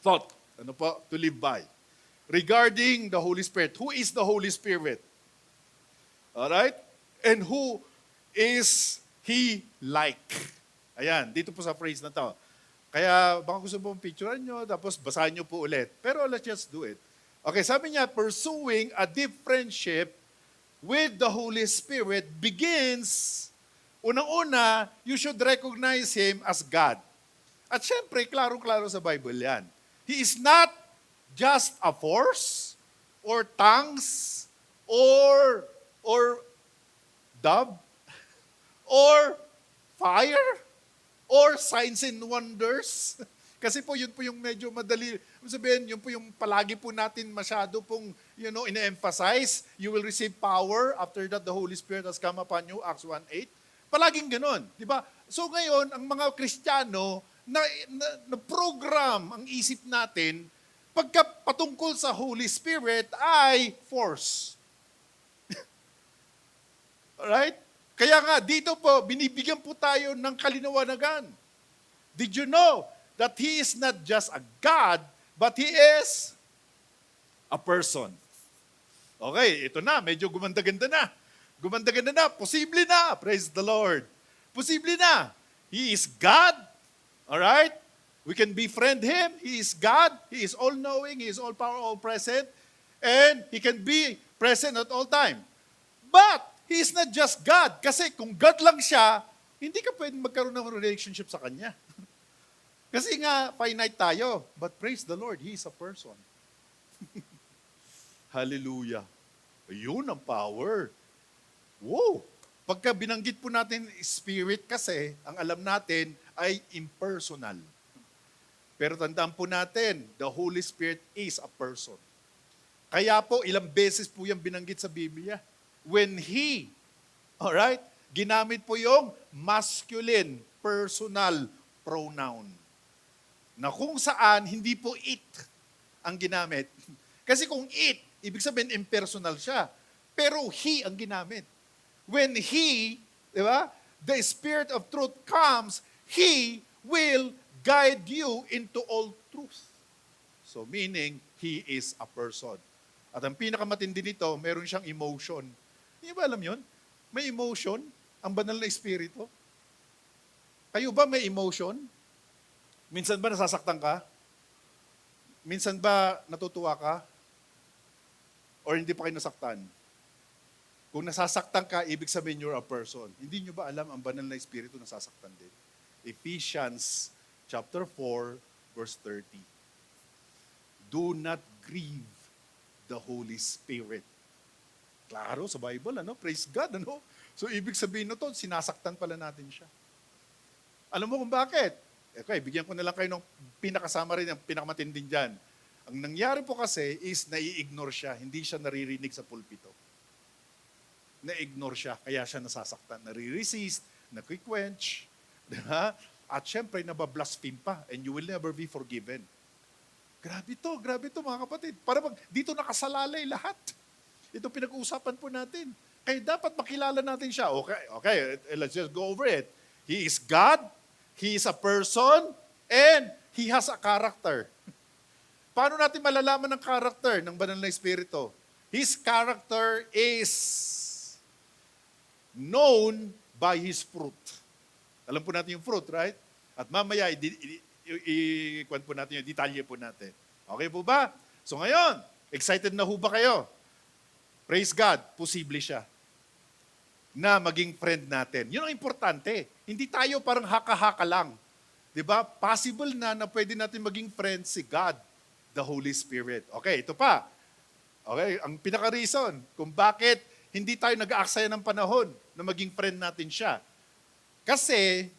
Speaker 4: thought. Ano po? To live by. Regarding the Holy Spirit. Who is the Holy Spirit? Alright? And who is He like? Ayan, dito po sa phrase na to. Kaya baka gusto mo picturean nyo, tapos basahin nyo po ulit. Pero let's just do it. Okay, sabi niya, pursuing a deep friendship with the Holy Spirit begins, unang-una, you should recognize Him as God. At syempre, klaro-klaro sa Bible yan. He is not just a force, or tongues, or dove, or fire, or signs and wonders. Kasi po, yun po yung medyo madali. Sabihin, yun po yung palagi po natin masyado pong, ine-emphasize. You will receive power. After that, the Holy Spirit has come upon you. Acts 1:8. Palaging ganun. Di ba? So ngayon, ang mga Kristiyano, na program ang isip natin, pagka patungkol sa Holy Spirit ay force. Alright? Kaya nga, dito po, binibigyan po tayo ng kalinawagan. Did you know that He is not just a God, but He is a person? Okay, ito na, medyo gumanda-ganda na. Gumanda-ganda na, posible na, praise the Lord. Posible na. He is God, alright? We can befriend Him. He is God. He is all-knowing. He is all-power, all-present. And He can be present at all time. But, He is not just God. Kasi kung God lang siya, hindi ka pwedeng magkaroon ng relationship sa Kanya. Kasi nga, finite tayo. But praise the Lord, He is a person. Hallelujah. Ayun ang power. Wow! Pagka binanggit po natin spirit kasi, ang alam natin ay impersonal. Pero tandaan po natin, the Holy Spirit is a person. Kaya po, ilang beses po yung binanggit sa Biblia. When He, alright, ginamit po yung masculine, personal pronoun. Na kung saan, hindi po it ang ginamit. Kasi kung it, ibig sabihin impersonal siya. Pero He ang ginamit. When He, di ba, the Spirit of truth comes, He will guide you into all truth. So meaning, He is a person. At ang pinakamatindi nito, meron siyang emotion. Hindi ba alam yun? May emotion, ang banal na espiritu. Kayo ba may emotion? Minsan ba nasasaktan ka? Minsan ba natutuwa ka? Or hindi pa kayo nasaktan? Kung nasasaktan ka, ibig sabihin you're a person. Hindi nyo ba alam ang banal na espiritu nasasaktan din? Ephesians chapter 4, verse 30. Do not grieve the Holy Spirit. Klaro sa Bible, ano? Praise God, ano? So, ibig sabihin na to, sinasaktan pala natin siya. Alam mo kung bakit? Okay, bigyan ko na lang kayo ng pinakasama rin, ang pinakamatinding dyan. Ang nangyari po kasi is nai-ignore siya, hindi siya naririnig sa pulpito. na-ignore siya, kaya siya nasasaktan, nare-resist, nakiquench, di ba? At syempre, nabablaspheme pa, and you will never be forgiven. Grabe to mga kapatid. Para dito nakasalalay lahat. Ito pinag-uusapan po natin. Kaya dapat makilala natin siya. Okay, let's just go over it. He is God, He is a person, and He has a character. Paano natin malalaman ang character ng Banal na Espiritu? His character is known by His fruit. Alam po natin yung fruit, right? At mamaya, i-kwan po natin yung detalye po natin. Okay po ba? So ngayon, excited na ho ba kayo? Praise God, posible siya na maging friend natin. Yun ang importante. Hindi tayo parang haka-haka lang. Diba? Possible na pwede natin maging friend si God, the Holy Spirit. Okay, ito pa. Okay, ang pinaka-reason kung bakit hindi tayo nag-aaksaya ng panahon na maging friend natin siya. Kasi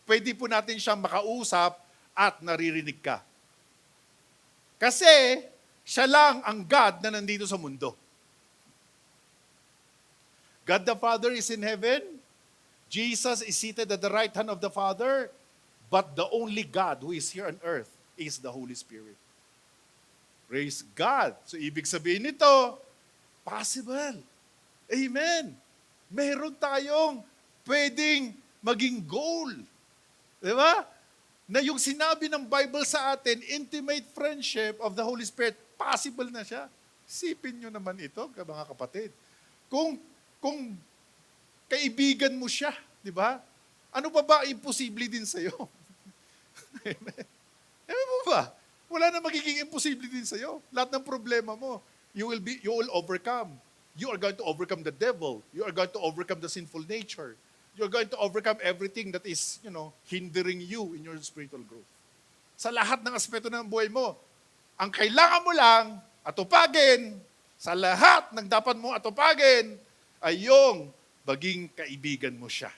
Speaker 4: pwede po natin siyang makausap at naririnig ka. Kasi siya lang ang God na nandito sa mundo. God the Father is in heaven. Jesus is seated at the right hand of the Father. But the only God who is here on earth is the Holy Spirit. Praise God. So ibig sabihin nito, possible. Amen. Meron tayong pwedeng maging goal. Di ba? Na yung sinabi ng Bible sa atin, intimate friendship of the Holy Spirit, possible na siya. Isipin nyo naman ito, mga kapatid. Kung kaibigan mo siya, di ba? Ano pa ba imposible din sa'yo? Amen. Amen mo ba? Wala na magiging imposible din sa'yo. Lahat ng problema mo, you will overcome. You are going to overcome the devil. You are going to overcome the sinful nature. You're going to overcome everything that is, hindering you in your spiritual growth. Sa lahat ng aspeto ng buhay mo, ang kailangan mo lang atupagin, sa lahat ng dapat mo atupagin, ay yung maging kaibigan mo siya.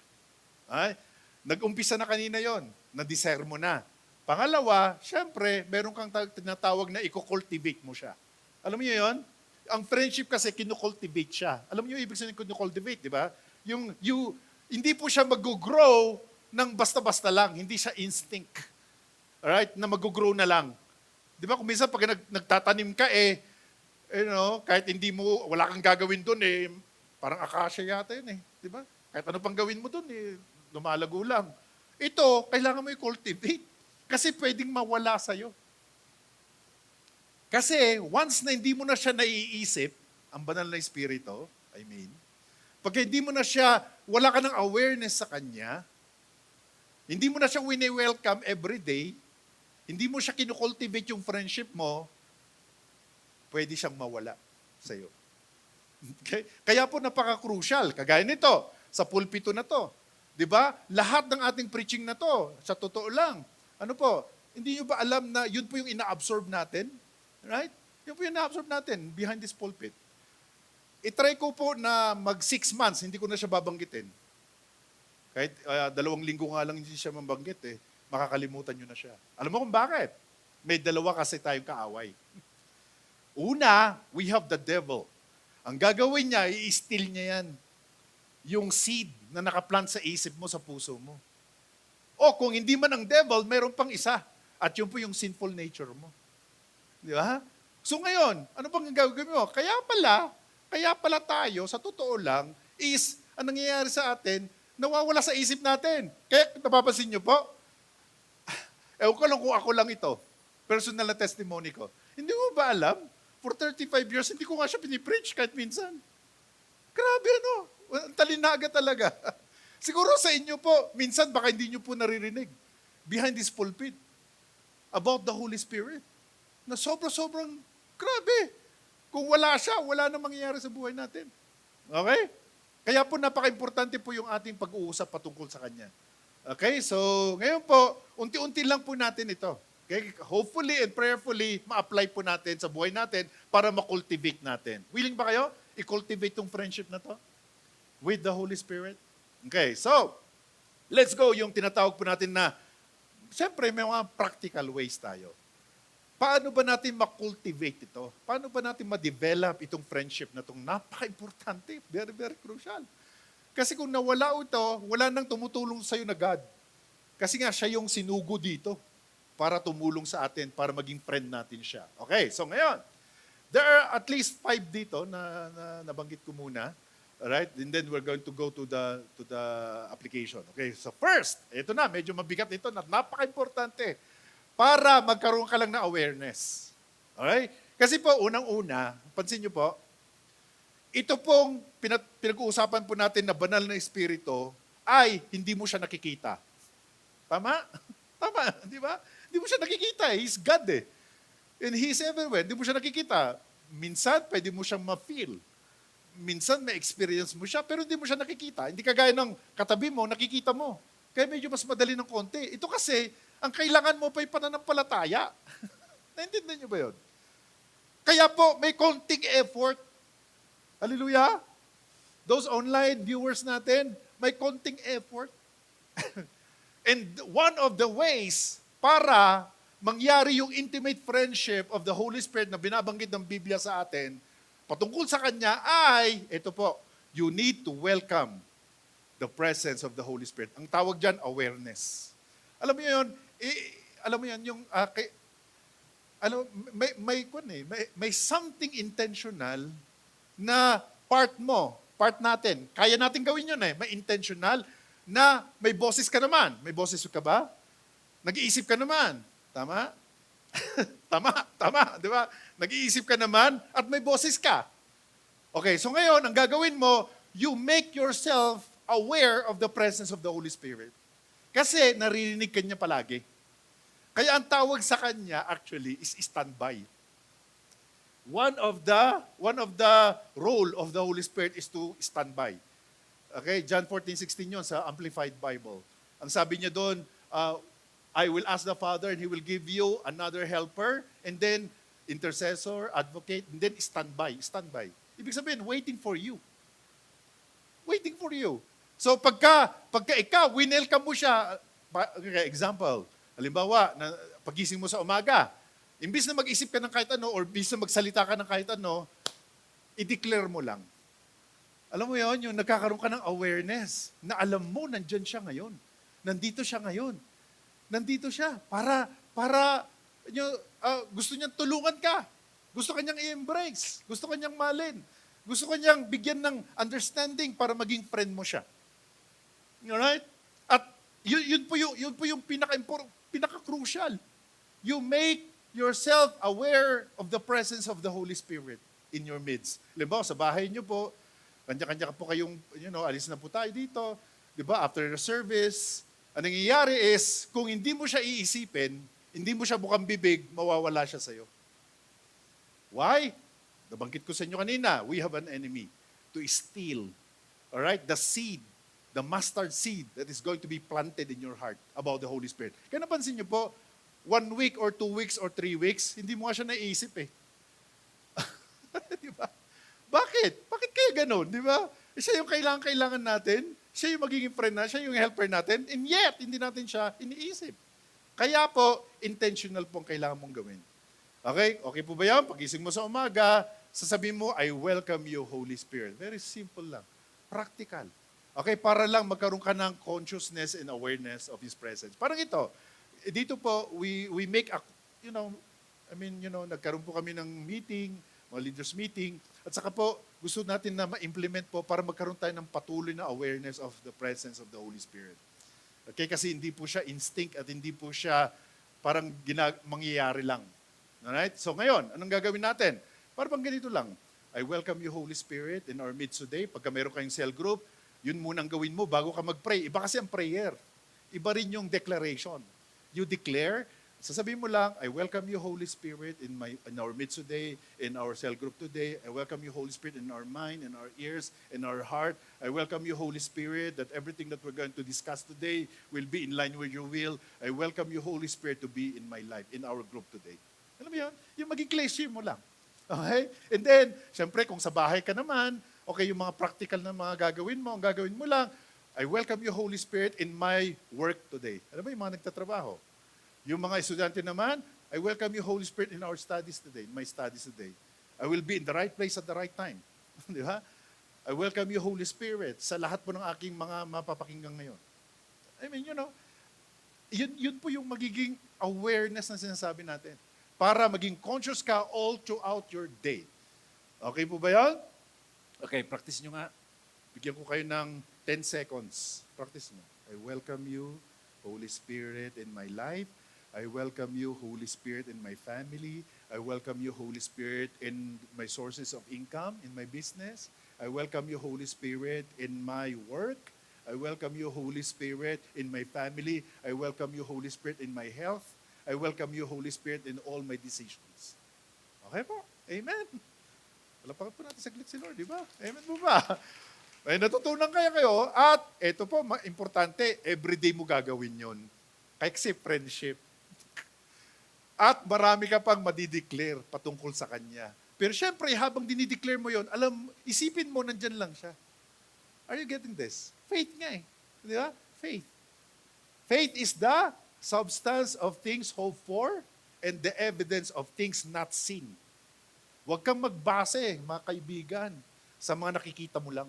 Speaker 4: Ay? Nag-umpisa na kanina yon, na-desire mo na. Pangalawa, syempre, meron kang tinatawag na i-cultivate mo siya. Alam niyo yon? Ang friendship kasi kinu-cultivate siya. Alam niyo ibig sabihin kinu-cultivate, di ba? Hindi po siya mag-grow ng basta-basta lang. Hindi siya instinct. Alright? Na mag-grow na lang. Di ba? Kung minsan pag nagtatanim ka, kahit wala kang gagawin doon, parang akasya yata yun Di ba? Kahit ano pang gawin mo doon, lumalago lang. Ito, kailangan mo i-cultivate. Kasi pwedeng mawala sa'yo. Kasi once na hindi mo na siya naiisip, ang banal na espiritu, pag hindi mo na siya, wala ka ng awareness sa kanya, hindi mo na siya wini-welcome every day, hindi mo siya kinukultivate yung friendship mo, pwede siyang mawala sa'yo. Okay? Kaya po napaka-crucial, kagaya nito, sa pulpito na to. Di ba? Lahat ng ating preaching na to, sa totoo lang, hindi nyo ba alam na yun po yung ina-absorb natin? Right? Yun po yung ina-absorb natin behind this pulpit. I-try ko po na mag 6 months, hindi ko na siya babanggitin. Kahit 2 linggo nga lang hindi siya mabanggit makakalimutan nyo na siya. Alam mo kung bakit? May 2 kasi tayong kaaway. Una, we have the devil. Ang gagawin niya, i-steal niya yan. Yung seed na nakaplant sa isip mo, sa puso mo. O kung hindi man ang devil, mayroon pang isa. At yun po yung sinful nature mo. Di ba? So ngayon, ano pang gagawin mo? Kaya pala tayo, sa totoo lang, is, ang nangyayari sa atin, nawawala sa isip natin. Kaya, napapansin nyo po, ewan ko lang kung ako lang ito, personal na testimony ko. Hindi mo ba alam? For 35 years, hindi ko nga siya pinipreach kahit minsan. Grabe ang talinaga talaga. Siguro sa inyo po, minsan baka hindi nyo po naririnig, behind this pulpit, about the Holy Spirit, na sobrang grabe. Kung wala siya, wala na mangyayari sa buhay natin. Okay? Kaya po napaka-importante po yung ating pag-uusap patungkol sa Kanya. Okay? So, ngayon po, unti-unti lang po natin ito. Okay? Hopefully and prayerfully, ma-apply po natin sa buhay natin para ma-cultivate natin. Willing ba kayo? I-cultivate tong friendship na to? With the Holy Spirit? Okay, so, let's go yung tinatawag po natin na, siyempre may mga practical ways tayo. paano ba natin ma-cultivate ito? Paano ba natin ma-develop itong friendship na itong napaka-importante, very, very crucial. Kasi kung nawala ito, wala nang tumutulong sa'yo na God. Kasi nga, siya yung sinugo dito para tumulong sa atin, para maging friend natin siya. Okay, so ngayon, there are at least 5 dito na nabanggit ko muna. Alright? And then we're going to go to the application. Okay, so first, ito na, medyo mabigat ito, napaka-importante para magkaroon ka lang ng awareness. Alright? Kasi po, unang-una, pansin nyo po, ito pong pinag-uusapan po natin na banal na espiritu ay hindi mo siya nakikita. Tama? Tama, di ba? Hindi mo siya nakikita. He's God eh. And He's everywhere. Hindi mo siya nakikita. Minsan, pwede mo siyang ma-feel. Minsan, may experience mo siya, pero hindi mo siya nakikita. Hindi kagaya ng katabi mo, nakikita mo. Kaya medyo mas madali ng konti. Ito kasi, ang kailangan mo pa yung pananampalataya. Naintindihan niyo ba yun? Kaya po, may konting effort. Hallelujah! Those online viewers natin, may konting effort. And one of the ways para mangyari yung intimate friendship of the Holy Spirit na binabanggit ng Biblia sa atin, patungkol sa Kanya ay, ito po, you need to welcome the presence of the Holy Spirit. Ang tawag dyan, awareness. Alam mo yun, yung, may something intentional na part natin. Kaya natin gawin yun eh. May intentional na may boses ka naman. May boses ka ba? Nag-iisip ka naman. Tama? Tama. Di ba? Nag-iisip ka naman at may boses ka. Okay, so ngayon, ang gagawin mo, you make yourself aware of the presence of the Holy Spirit. Kasi naririnig ka niya palagi. Kaya ang tawag sa kanya actually is standby. One of the role of the Holy Spirit is to standby. Okay, John 14:16 yun sa Amplified Bible. Ang sabi niya doon, I will ask the Father and He will give you another helper, and then intercessor, advocate, and then standby. Ibig sabihin, waiting for you. Waiting for you. So pagka ikaw, winelcome mo siya, example, halimbawa, pagising mo sa umaga, imbis na mag-isip ka ng kahit ano, or imbis na magsalita ka ng kahit ano, i-declare mo lang. Alam mo yon, yung nagkakaroon ka ng awareness, na alam mo, nandyan siya ngayon. Nandito siya ngayon. Nandito siya para gusto niyang tulungan ka. Gusto kanyang i-embrace. Gusto kanyang malin. Gusto kanyang bigyan ng understanding para maging friend mo siya. Alright? At yun po yung pinaka-crucial. You make yourself aware of the presence of the Holy Spirit in your midst. Halimbawa, sa bahay niyo po, kanya-kanya po kayong, alis na po tayo dito. Diba? After the service, ang nangyayari is, kung hindi mo siya iisipin, hindi mo siya bukang bibig, mawawala siya sa'yo. Why? Nabanggit ko sa inyo kanina, we have an enemy to steal, alright, the seed, the mustard seed that is going to be planted in your heart about the Holy Spirit. Kaya napansin niyo po, 1 week or 2 weeks or 3 weeks, hindi mo nga siya naiisip eh. Di ba? Bakit? Bakit kaya ganun? Di ba? Siya yung kailangan natin. Siya yung magiging friend na, siya yung helper natin, and yet, hindi natin siya iniisip. Kaya po, intentional po ang kailangan mong gawin. Okay? Okay po ba yan? Pagising mo sa umaga, sasabihin mo, I welcome you, Holy Spirit. Very simple lang. Practical. Okay? Para lang magkaroon ka ng consciousness and awareness of His presence. Parang ito, dito po, we make a, nagkaroon po kami ng meeting, mga leaders meeting, at saka po, gusto natin na ma-implement po para magkaroon tayo ng patuloy na awareness of the presence of the Holy Spirit. Okay, kasi hindi po siya instinct at hindi po siya parang mangyayari lang. Alright? So ngayon, anong gagawin natin? Para bang ganito lang. I welcome you, Holy Spirit, in our midst today. Pagka meron kayong cell group, yun munang gawin mo bago ka mag-pray. Iba kasi ang prayer. Iba rin yung declaration. You declare, sasabihin mo lang, I welcome you, Holy Spirit, in our midst today, in our cell group today. I welcome you, Holy Spirit, in our mind, in our ears, in our heart. I welcome you, Holy Spirit, that everything that we're going to discuss today will be in line with your will. I welcome you, Holy Spirit, to be in my life, in our group today. Alam mo yun? Yung maging cliche mo lang. Okay? And then, syempre, kung sa bahay ka naman, okay, yung mga practical na mga gagawin mo, ang gagawin mo lang, I welcome you, Holy Spirit, in my work today. Alam mo yung mga nagtatrabaho? Yung mga estudyante naman, I welcome you, Holy Spirit, in our studies today, in my studies today. I will be in the right place at the right time. Di ba? I welcome you, Holy Spirit, sa lahat po ng aking mga mapapakinggan ngayon. I mean, yun po yung magiging awareness na sinasabi natin. Para maging conscious ka all throughout your day. Okay po ba yan? Okay, practice nyo nga. Bigyan ko kayo ng 10 seconds. Practice nyo. I welcome you, Holy Spirit, in my life. I welcome you, Holy Spirit, in my family. I welcome you, Holy Spirit, in my sources of income, in my business. I welcome you, Holy Spirit, in my work. I welcome you, Holy Spirit, in my family. I welcome you, Holy Spirit, in my health. I welcome you, Holy Spirit, in all my decisions. Okay po? Amen. Palapakan po natin saglit si Lord, di ba? Amen po ba? Ay, natutunan kaya kayo. At ito po, importante, everyday mo gagawin yon. Kasi friendship. At marami ka pang madideclare patungkol sa Kanya. Pero syempre, habang dinideclare mo yon, isipin mo, nandyan lang siya. Are you getting this? Faith nga eh. Di ba? Faith. Faith is the substance of things hoped for and the evidence of things not seen. Huwag kang magbase, mga kaibigan, sa mga nakikita mo lang.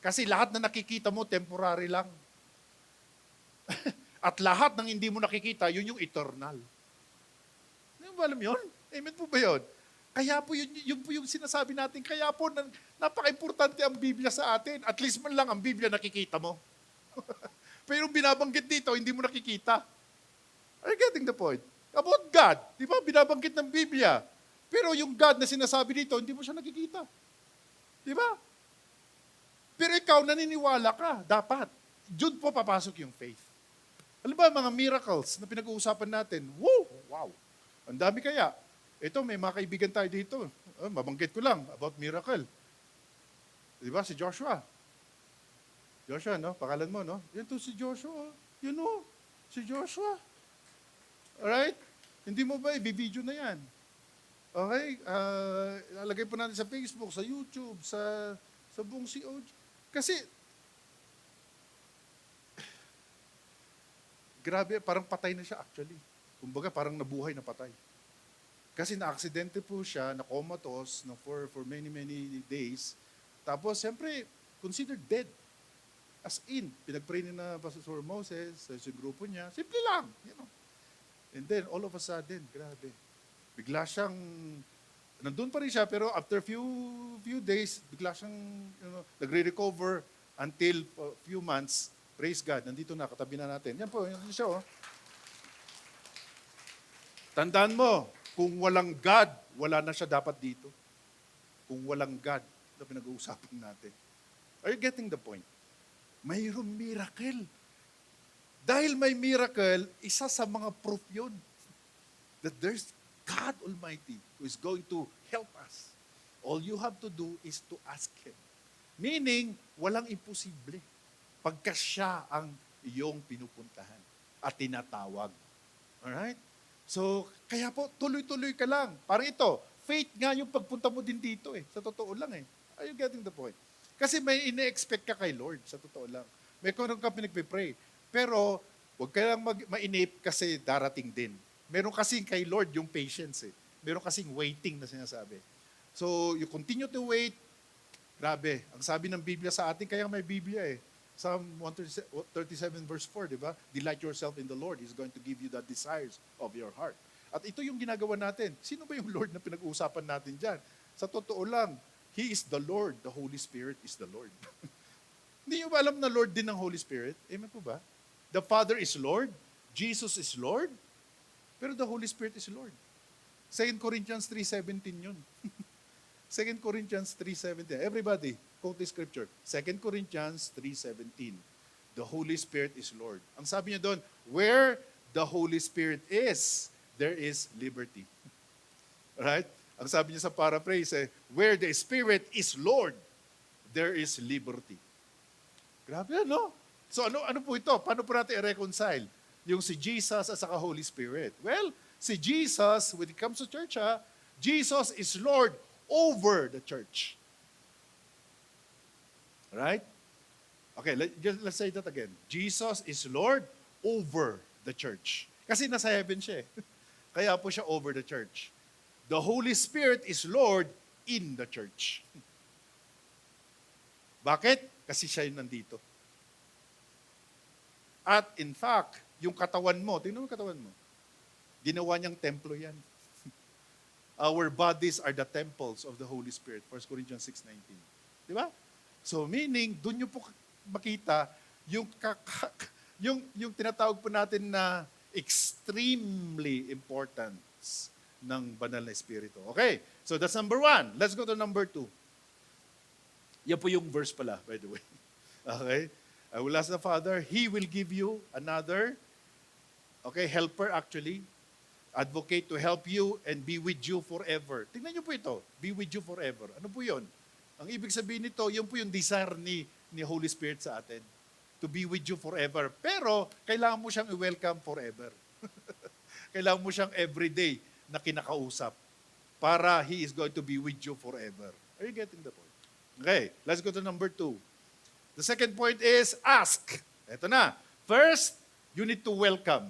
Speaker 4: Kasi lahat na nakikita mo, temporary lang. At lahat ng hindi mo nakikita, yun yung eternal. Hindi mo alam yun? Amen po ba yun? Kaya po yun po yung sinasabi natin. Kaya po napaka-importante ang Biblia sa atin. At least man lang ang Biblia nakikita mo. Pero binabanggit dito, hindi mo nakikita. Are you getting the point? About God. Di ba? Binabanggit ng Biblia. Pero yung God na sinasabi dito, hindi mo siya nakikita. Di ba? Pero ikaw, naniniwala ka. Dapat. Diyan po papasok yung faith. Alam ba, mga miracles na pinag-uusapan natin, wow, ang dami kaya. Ito, may mga kaibigan tayo dito. Mabanggit ko lang about miracle. Di ba, si Joshua. Joshua, no? Pakalan mo, no? Yan to si Joshua. You know, si Joshua. Alright? Hindi mo ba, i-video na yan. Okay? Lalagay po natin sa Facebook, sa YouTube, sa buong COG. Kasi, grabe, parang patay na siya actually. Kumbaga, parang nabuhay na patay. Kasi na-aksidente po siya, na-comatose for many days. Tapos, siyempre, considered dead. As in, pinag-pray ni na Pastor Moses, sa grupo niya, simple lang. And then, all of a sudden, grabe. Bigla siyang, nandun pa rin siya, pero after few days, bigla siyang, nagre-recover until a few months. Praise God, nandito na, katabi na natin. Yan po, yan siya, oh. Tandaan mo, kung walang God, wala na siya dapat dito. Kung walang God, na pinag-uusapan natin. Are you getting the point? Mayroong miracle. Dahil may miracle, isa sa mga proof yun that there's God Almighty who is going to help us. All you have to do is to ask Him. Meaning, walang imposible pagka siya ang iyong pinupuntahan at tinatawag. Alright? So, kaya po, tuloy-tuloy ka lang. Parang ito, faith nga yung pagpunta mo din dito eh. Sa totoo lang eh. Are you getting the point? Kasi may ine-expect ka kay Lord, sa totoo lang. May kung ka pinagpipray. Pero, huwag ka lang mainip kasi darating din. Meron kasing kay Lord yung patience eh. Meron kasing waiting na sinasabi. So, you continue to wait. Grabe. Ang sabi ng Biblia sa atin, kaya may Biblia eh. Psalm 137 verse 4, di ba? Delight yourself in the Lord. He's going to give you the desires of your heart. At ito yung ginagawa natin. Sino ba yung Lord na pinag-uusapan natin dyan? Sa totoo lang, He is the Lord. The Holy Spirit is the Lord. Hindi nyo ba alam na Lord din ng Holy Spirit? Amen po ba? The Father is Lord. Jesus is Lord. Pero the Holy Spirit is Lord. 2 Corinthians 3:17 yun. 2 Corinthians 3:17. Everybody, quote the scripture. 2 Corinthians 3:17. The Holy Spirit is Lord. Ang sabi niya doon, where the Holy Spirit is, there is liberty. Right? Ang sabi niya sa paraphrase, where the Spirit is Lord, there is liberty. Grabe, no? So ano po ito? Paano po natin i-reconcile? Yung si Jesus at saka Holy Spirit. Well, si Jesus, when it comes to church, Jesus is Lord over the church. Right? Okay, let's say that again. Jesus is Lord over the church. Kasi nasa heaven siya eh. Kaya po siya over the church. The Holy Spirit is Lord in the church. Bakit? Kasi siya yung nandito. At in fact, yung katawan mo, tingnan mo yung katawan mo. Ginawa niyang templo yan. Our bodies are the temples of the Holy Spirit. 1 Corinthians 6:19. Di ba? So meaning, doon niyo po makita yung, yung tinatawag po natin na extremely importance ng banal na Espiritu. Okay, so that's number 1. Let's go to number 2. Yan po yung verse pala, by the way. Okay? I will ask the Father, He will give you another, okay, helper actually, advocate to help you and be with you forever. Tingnan niyo po ito, be with you forever. Ano po yun? Ang ibig sabihin nito, yun po yung desire ni Holy Spirit sa atin. To be with you forever. Pero, kailangan mo siyang i-welcome forever. Kailangan mo siyang everyday na kinakausap para He is going to be with you forever. Are you getting the point? Okay, let's go to number 2. The second point is ask. Ito na. First, you need to welcome.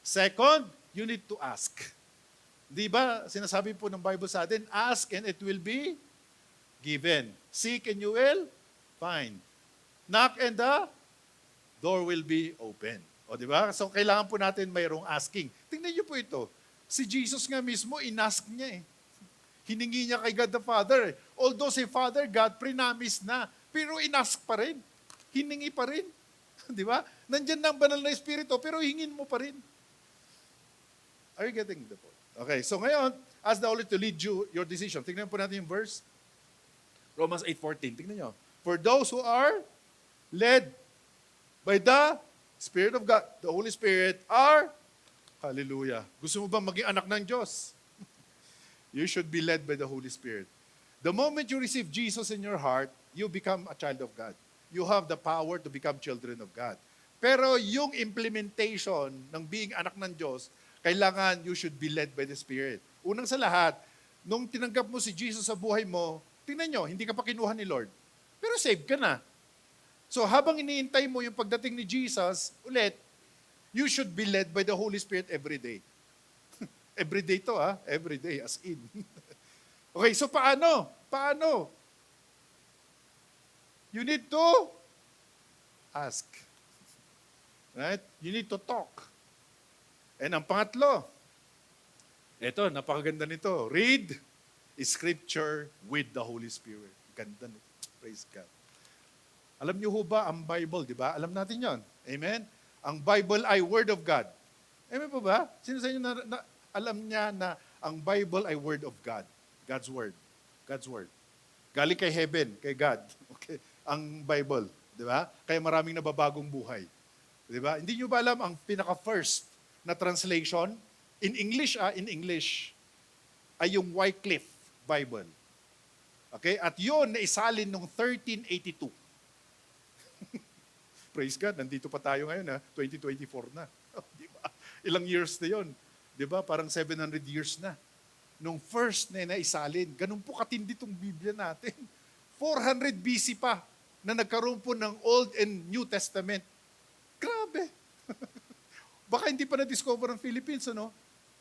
Speaker 4: Second, you need to ask. Di ba, sinasabi po ng Bible sa atin, ask and it will be given. Seek and you will find. Knock and the door will be open. O di ba? So kailangan po natin mayroong asking. Tingnan niyo po ito. Si Jesus nga mismo, inask niya eh. Hiningi niya kay God the Father. Although si Father God, prinamis na. Pero inask pa rin. Hiningi pa rin. Di ba? Nandyan na ang banal na Espiritu, pero hingin mo pa rin. Are you getting the point? Okay, so ngayon, ask the Holy to lead you your decision. Tingnan po natin yung verse. Romans 8:14. Tingnan nyo. For those who are led by the Spirit of God, the Holy Spirit are, hallelujah. Gusto mo ba maging anak ng Diyos? You should be led by the Holy Spirit. The moment you receive Jesus in your heart, you become a child of God. You have the power to become children of God. Pero yung implementation ng being anak ng Diyos, kailangan you should be led by the Spirit. Unang sa lahat, nung tinanggap mo si Jesus sa buhay mo, tingnan nyo, hindi ka pa kinuha ni Lord. Pero saved ka na. So habang iniintay mo yung pagdating ni Jesus, ulit, you should be led by the Holy Spirit every day. Every day to every day as in. Okay, so paano? Paano? You need to ask. Right? You need to talk. And ang pangatlo, eto, napakaganda nito. Read Scripture with the Holy Spirit. Ganda nito. Praise God. Alam niyo ho ba ang Bible, di ba? Alam natin yon. Amen? Ang Bible ay Word of God. Amen po ba? Sino sa inyo alam niya na ang Bible ay Word of God? God's Word. God's Word. Galing kay heaven, kay God. Okay? Ang Bible. Di ba? Kaya maraming nababagong buhay. Di ba? Hindi niyo ba alam ang pinaka-first na translation? In English, ay yung Wycliffe Bible. Okay? At yun, naisalin noong 1382. Praise God, nandito pa tayo ngayon 2024 na. Di ba? Ilang years na yun. Di ba? Parang 700 years na. Nung first na naisalin, ganun po katindi itong Biblia natin. 400 BC pa na nagkaroon po ng Old and New Testament. Grabe. Baka hindi pa na-discover ang Philippines, ano?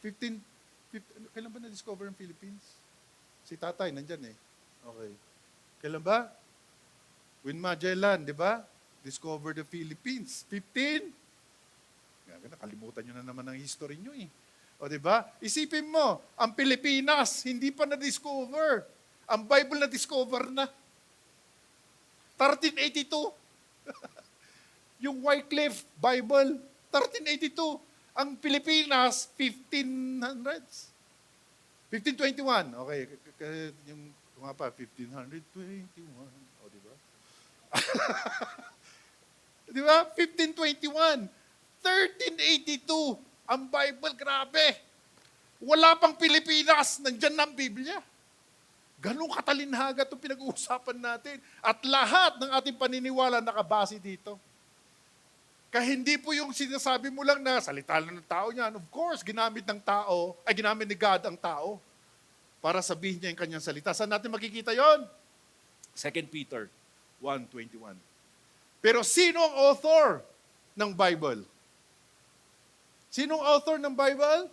Speaker 4: 15 kailan ba na-discover ang Philippines? Si tatay, nandyan eh. Okay. Kailan ba? When Magellan, di ba? Discover the Philippines. 15? Nakalimutan nyo na naman ang history nyo eh. O di ba? Isipin mo, ang Pilipinas, hindi pa na-discover. Ang Bible na-discover na. 1382. Yung Wycliffe Bible, 1382. Ang Pilipinas, 1500s. 1521. Okay, yung nga pa, 1521. O, di ba? Di ba? 1521. 1382. Ang Bible, grabe. Wala pang Pilipinas. Nandyan na ang Biblia. Ganong katalinhaga itong pinag-uusapan natin. At lahat ng ating paniniwala nakabase dito. Kaya hindi po yung sinasabi mo lang na salita lang ng tao niyan. Of course, ginamit ni God ang tao para sabihin niya yung kanyang salita. Saan natin makikita yon? 2 Peter 1:21. Pero sino ang author ng Bible? Sinong author ng Bible?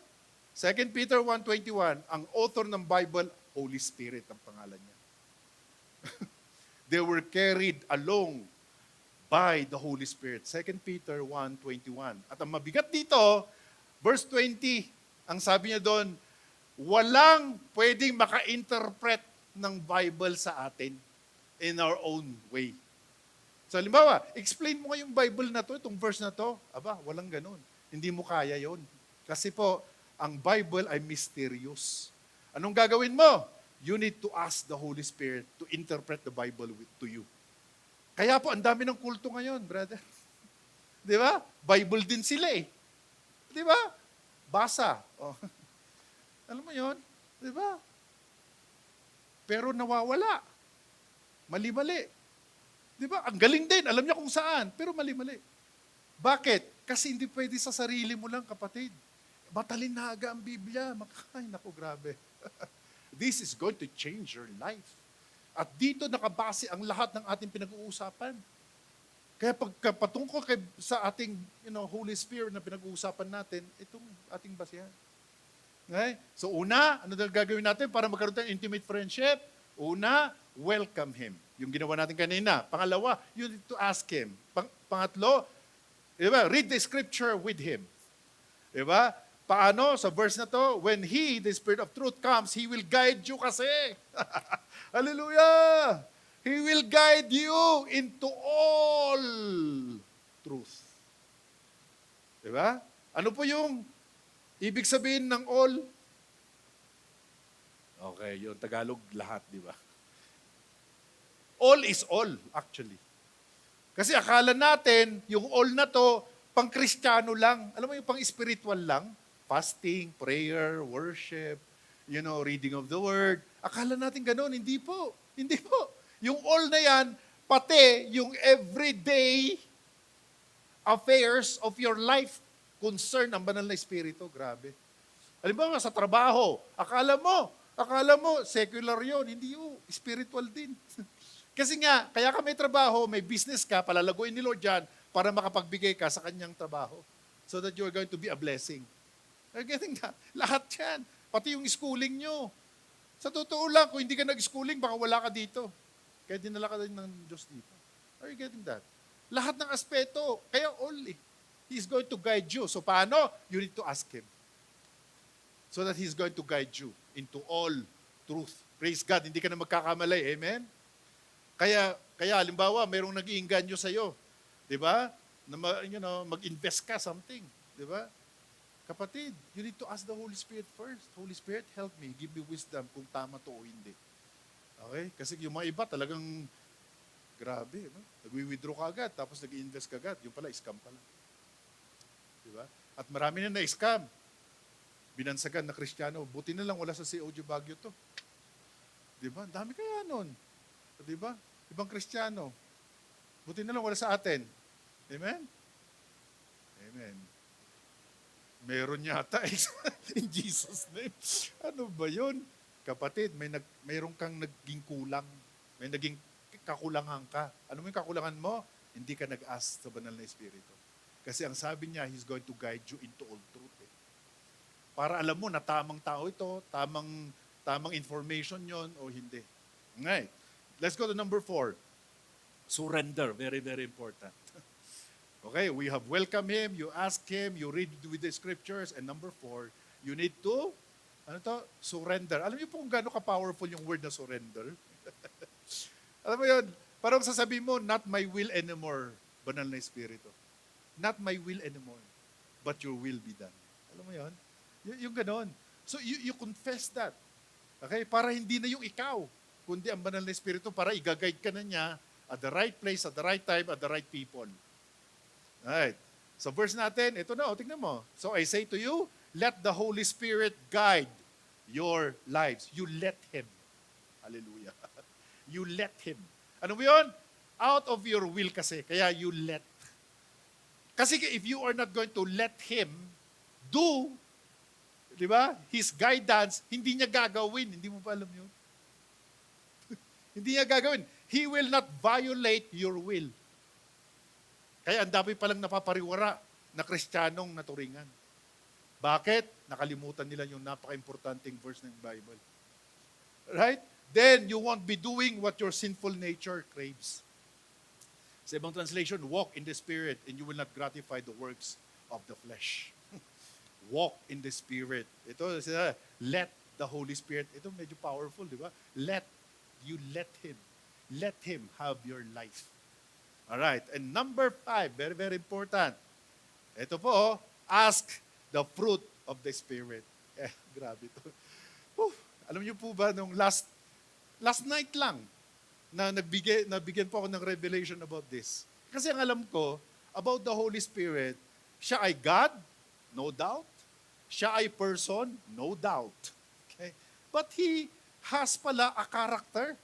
Speaker 4: 2 Peter 1:21, ang author ng Bible, Holy Spirit ang pangalan niya. They were carried along by the Holy Spirit. 2 Peter 1:21. At ang mabigat dito, verse 20, ang sabi niya doon, walang pwedeng maka-interpret ng Bible sa atin in our own way. So, halimbawa, explain mo nga yung Bible na to, itong verse na to. Aba, walang ganun. Hindi mo kaya yon. Kasi po, ang Bible ay mysterious. Anong gagawin mo? You need to ask the Holy Spirit to interpret the Bible to you. Kaya po, ang dami ng kulto ngayon, brother. Di ba? Bible din sila eh. Di ba? Basa. Oh. Alam mo yon? Di ba? Pero nawawala. Mali-mali. Di ba? Ang galing din. Alam niya kung saan. Pero mali-mali. Bakit? Kasi hindi pwede sa sarili mo lang, kapatid. Matalinaga ang Biblia. Ay, naku, grabe. This is going to change your life. At dito nakabase ang lahat ng ating pinag-uusapan. Kaya patungkol sa ating Holy Spirit na pinag-uusapan natin, itong ating basihan. Okay? So una, ano daw gagawin natin para magkaroon tayo ng intimate friendship? Una, welcome Him. Yung ginawa natin kanina. Pangalawa, you need to ask Him. Pangatlo, diba? Read the scripture with Him. Diba? Paano? Sa verse na to, when He, the Spirit of truth, comes, He will guide you kasi. Hallelujah! He will guide you into all truth. Diba? Ano po yung ibig sabihin ng all? Okay, yung Tagalog, lahat, di ba? All is all, actually. Kasi akala natin, yung all na to, pang-Kristiyano lang. Alam mo yung pang-spiritual lang? Fasting, prayer, worship, reading of the word. Akala natin ganun. Hindi po. Hindi po. Yung all na yan, pati yung everyday affairs of your life concern ang banal na espiritu. Grabe. Halimbawa sa trabaho, akala mo, secular yon, hindi yun, spiritual din. Kasi nga, kaya ka may trabaho, may business ka, palalaguin ni Lord yan para makapagbigay ka sa kanyang trabaho so that you are going to be a blessing. Are you getting that? Lahat yan. Pati yung schooling nyo. Sa totoo lang, kung hindi ka nag-schooling, baka wala ka dito. Kaya dinala ka din ng Diyos dito. Are you getting that? Lahat ng aspeto. Kaya only. He's going to guide you. So paano? You need to ask Him. So that He's going to guide you into all truth. Praise God, hindi ka na magkakamali. Amen? Kaya halimbawa, mayroong nag-iinganyo sa'yo. Di ba? Na mag-invest ka something. Di ba? Kapatid, you need to ask the Holy Spirit first. Holy Spirit, help me. Give me wisdom kung tama to o hindi. Okay? Kasi yung mga iba talagang grabe. No? Nag-withdraw ka agad, tapos nag-invest ka agad. Yung pala, scam pala. Diba? At marami na na-scam. Binansagan na Kristiyano. Buti na lang wala sa COG Baguio to. Diba? Dami kaya nun. Diba? Ibang Kristiyano. Buti na lang wala sa atin. Amen? Amen. Meron yata in Jesus' name. Ano ba yun? Kapatid, mayroon kang naging kulang. May naging kakulangan ka. Ano mo yung kakulangan mo? Hindi ka nag-ask sa banal na Espiritu. Kasi ang sabi niya, He's going to guide you into all truth. Para alam mo na tamang tao ito, tamang information yon o hindi. Okay. Let's go to number 4. Surrender. Very, very important. Okay, we have welcomed Him, you ask Him, you read with the scriptures, and number 4, you need to, surrender. Alam niyo po kung gaano ka-powerful yung word na surrender? Alam mo yun, parang sasabihin mo, not my will anymore, banal na Espiritu. Not my will anymore, but your will be done. Alam mo yun? Yung ganon. So you confess that. Okay? Para hindi na yung ikaw, kundi ang banal na Espiritu para i-guide ka na niya at the right place, at the right time, at the right people. Alright. So verse natin, ito na, tingnan mo. So I say to you, let the Holy Spirit guide your lives. You let Him. Hallelujah. You let Him. Ano mo yun? Out of your will kasi. Kaya you let. Kasi if you are not going to let Him do, di ba, His guidance, hindi niya gagawin. Hindi mo pa alam yun? Hindi niya gagawin. He will not violate your will. Kaya ang dami palang napapariwara na Kristiyanong naturingan. Bakit? Nakalimutan nila yung napaka-importanting verse ng Bible. Right? Then you won't be doing what your sinful nature craves. Sa ibang translation, walk in the Spirit and you will not gratify the works of the flesh. Walk in the Spirit. Ito, let the Holy Spirit. Ito medyo powerful, di ba? Let Him. Let Him have your life. Alright. And number 5, very, very important. Ito po, ask the fruit of the Spirit. Grabe ito. Alam niyo po ba, nung last night lang, na nabigyan po ako ng revelation about this. Kasi ang alam ko, about the Holy Spirit, siya ay God, no doubt. Siya ay person, no doubt. Okay? But He has pala a character.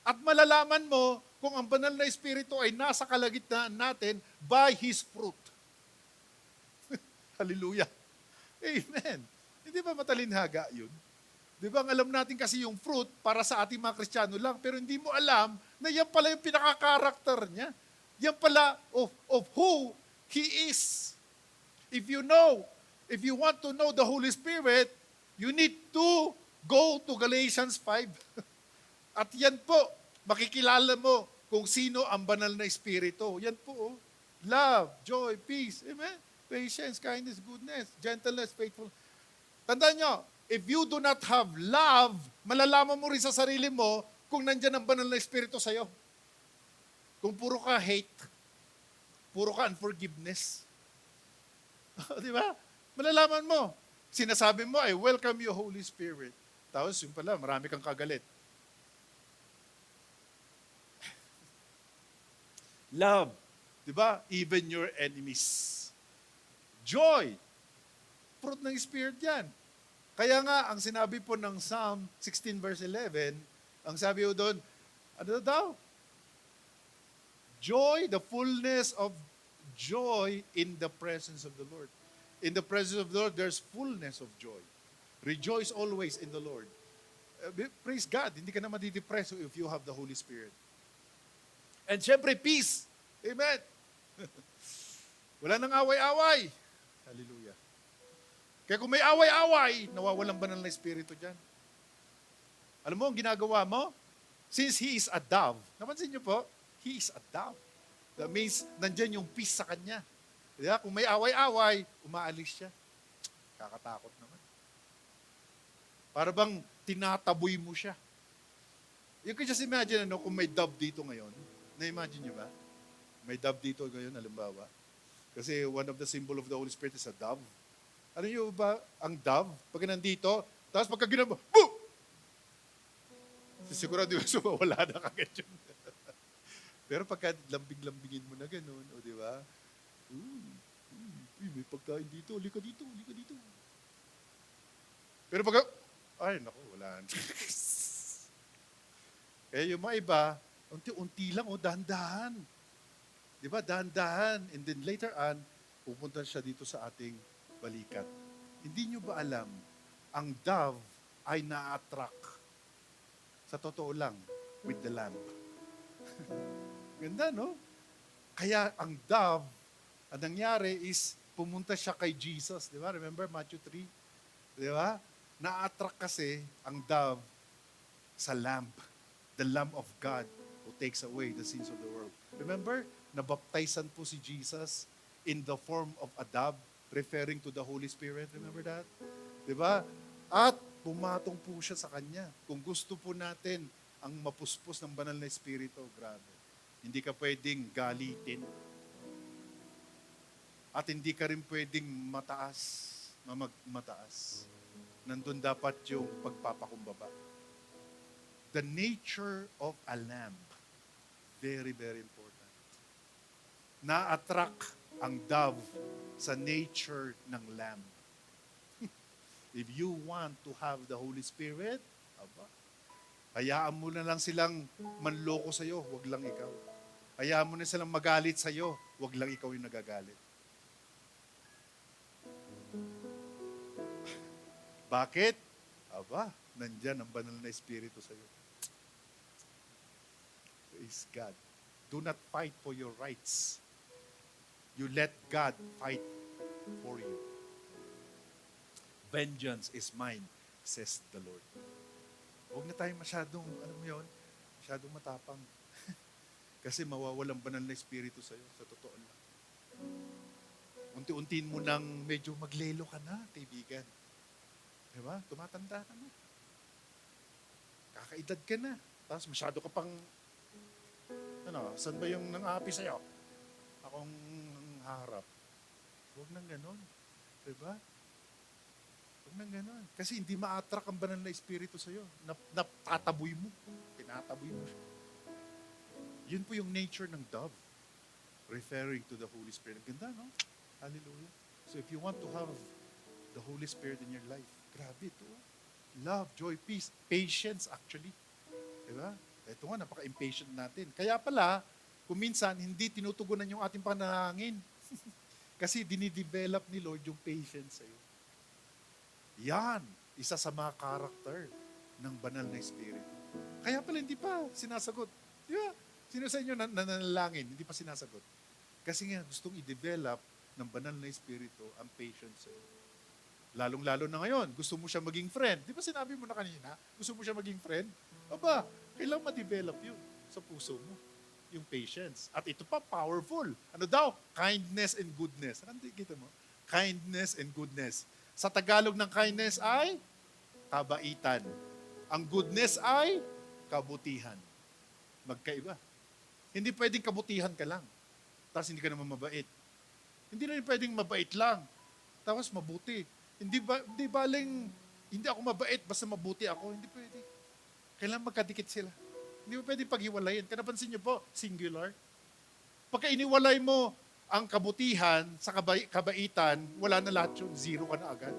Speaker 4: At malalaman mo kung ang banal na Espiritu ay nasa kalagitnaan natin by His fruit. Hallelujah. Amen. Hindi ba matalinhaga yun? Di ba, ang alam natin kasi yung fruit para sa ating mga Kristiyano lang, pero hindi mo alam na yan pala yung pinaka-character niya. Yan pala of who He is. If you want to know the Holy Spirit, you need to go to Galatians 5. At yan po, makikilala mo kung sino ang banal na Espiritu. Yan po, love, joy, peace, amen? Patience, kindness, goodness, gentleness, faithfulness. Tandaan nyo, if you do not have love, malalaman mo rin sa sarili mo kung nandyan ang banal na Espiritu sa'yo. Kung puro ka hate, puro ka unforgiveness. Di ba? Malalaman mo. Sinasabi mo, I welcome you, Holy Spirit. Tapos yung pala, marami kang kagalit. Love. Di ba? Even your enemies. Joy. Fruit ng Spirit yan. Kaya nga, ang sinabi po ng Psalm 16 verse 11, ang sabi po doon, ano daw? Joy, the fullness of joy in the presence of the Lord. In the presence of the Lord, there's fullness of joy. Rejoice always in the Lord. Praise God, hindi ka na madidepress if you have the Holy Spirit. And syempre, peace. Amen. Wala nang away-away. Hallelujah. Kaya kung may away-away, nawawalan ba ng Espiritu dyan? Alam mo, ang ginagawa mo, since He is a dove, napansin niyo po, He is a dove. That means, nandyan yung peace sa Kanya. Diba? Kung may away-away, umaalis siya. Kakatakot naman. Para bang tinataboy mo siya. You can just imagine, kung may dove dito ngayon, na-imagine niyo ba? May dove dito ngayon, halimbawa. Kasi one of the symbol of the Holy Spirit is a dove. Ano yung ba ang dove? Pag nandito, tapos pagka ginagawa, boom! Sigurado yung sumawala na kagad yun. Pero pagka lambing-lambingin mo na gano'n, o di ba? May pagkain dito, lika dito. Pero pagka, ay, naku, wala. Kaya yung mga iba, unti-unti lang, dahan-dahan. Di ba? Dahan-dahan. And then later on, pupunta siya dito sa ating balikat. Hindi nyo ba alam, ang dove ay na-attract sa totoo lang with the lamb. Ganda, no? Kaya ang dove, ang nangyari is pumunta siya kay Jesus. Di ba? Remember Matthew 3? Di ba? Na-attract kasi ang dove sa lamb. The Lamb of God who takes away the sins of the world. Remember, nabaptizan po si Jesus in the form of a dove, referring to the Holy Spirit. Remember that? Diba? At pumatong po siya sa Kanya. Kung gusto po natin ang mapuspos ng banal na Espiritu, grabe. Hindi ka pwedeng galitin. At hindi ka rin pwedeng mataas. Nandun dapat yung pagpapakumbaba. The nature of a lamb. Very, very important. Na-attract ang dove sa nature ng lamb. If you want to have the Holy Spirit, hayaan mo na lang silang manloko sa'yo, wag lang ikaw. Hayaan mo na silang magalit sa'yo, wag lang ikaw yung nagagalit. Bakit? Nandyan ang banal na Espiritu sa'yo. Praise God. Do not fight for your rights. You let God fight for you. Vengeance is mine, says the Lord. Huwag na tayo masyadong, alam mo yun, masyadong matapang. Kasi mawawalang banal na espiritu sa'yo, sa totoo lang. Unti-untiin mo nang medyo maglelo ka na, kaibigan. Diba? Tumatanda ka na. Kakaedad ka na. Tapos masyado ka pang, saan ba yung nang-aapi sa'yo? Akong harap. Huwag nang ganon. Diba? Huwag nang ganon. Kasi hindi ma-attract ang banal na espiritu sa'yo. Natataboy mo. Tinataboy mo siya. Yun po yung nature ng dove. Referring to the Holy Spirit. Ang ganda, no? Hallelujah. So if you want to have the Holy Spirit in your life, grabe ito. Love, joy, peace, patience actually. Diba? Ito nga, napaka-impatient natin. Kaya pala, kung minsan, hindi tinutugunan yung ating panalangin. Kasi dinidevelop ni Lord yung patience sa'yo. Yan, isa sa mga karakter ng banal na espiritu. Kaya pala hindi pa sinasagot. Di ba? Sino sa inyo nananalangin, hindi pa sinasagot? Kasi nga, gustong i-develop ng banal na espiritu ang patience sa'yo. Lalong-lalo na ngayon, gusto mo siya maging friend. Di ba sinabi mo na kanina, gusto mo siya maging friend? Aba, kailangan ma-develop yun sa puso mo. Yung patience. At ito pa, powerful. Ano daw? Kindness and goodness. Ano kita mo? Kindness and goodness. Sa Tagalog ng kindness ay kabaitan. Ang goodness ay kabutihan. Magkaiba. Hindi pwedeng kabutihan ka lang. Tapos hindi ka naman mabait. Hindi na pwedeng mabait lang. Tapos mabuti. Hindi baling, hindi ako mabait, basta mabuti ako. Hindi pwede. Kailangan magkadikit sila. Hindi mo pwedeng paghiwalayin. Kaya napansin niyo po, singular. Pagka iniwalay mo ang kabutihan sa kabaitan, wala na lahat yun. Zero ka na agad.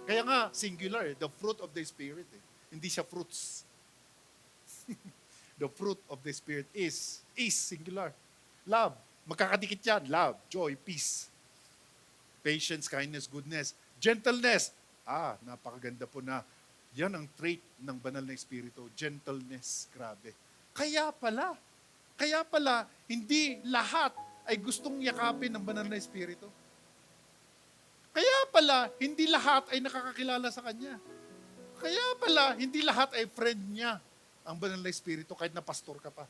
Speaker 4: Kaya nga, singular. The fruit of the Spirit. Hindi siya fruits. The fruit of the Spirit is singular. Love. Magkakadikit yan. Love, joy, peace. Patience, kindness, goodness. Gentleness. Napakaganda po na. Yan ang trait ng banal na espiritu. Gentleness. Grabe. Kaya pala, hindi lahat ay gustong yakapin ng banal na espiritu. Kaya pala, hindi lahat ay nakakakilala sa Kanya. Kaya pala, hindi lahat ay friend niya ang banal na espiritu kahit na pastor ka pa,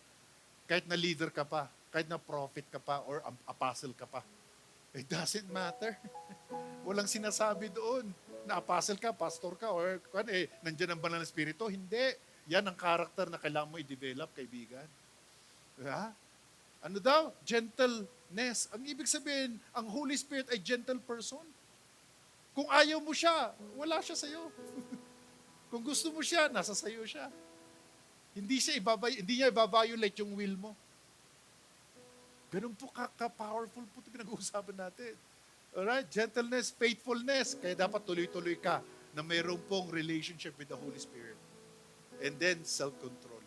Speaker 4: kahit na leader ka pa, kahit na prophet ka pa, or apostle ka pa. It doesn't matter. Walang sinasabi doon na apostle ka, pastor ka, or nandiyan ang banal na espiritu. Hindi. Yan ang karakter na kailangan mo i-develop, kaibigan. Diba? Ano daw? Gentleness. Ang ibig sabihin, ang Holy Spirit ay gentle person. Kung ayaw mo siya, wala siya sa'yo. Kung gusto mo siya, nasa sa'yo siya. Hindi niya i-violate yung will mo. Ganun po ka-powerful po ito pinag-uusapan natin. Alright? Gentleness, faithfulness. Kaya dapat tuloy-tuloy ka na mayroon pong relationship with the Holy Spirit. And then, self-control.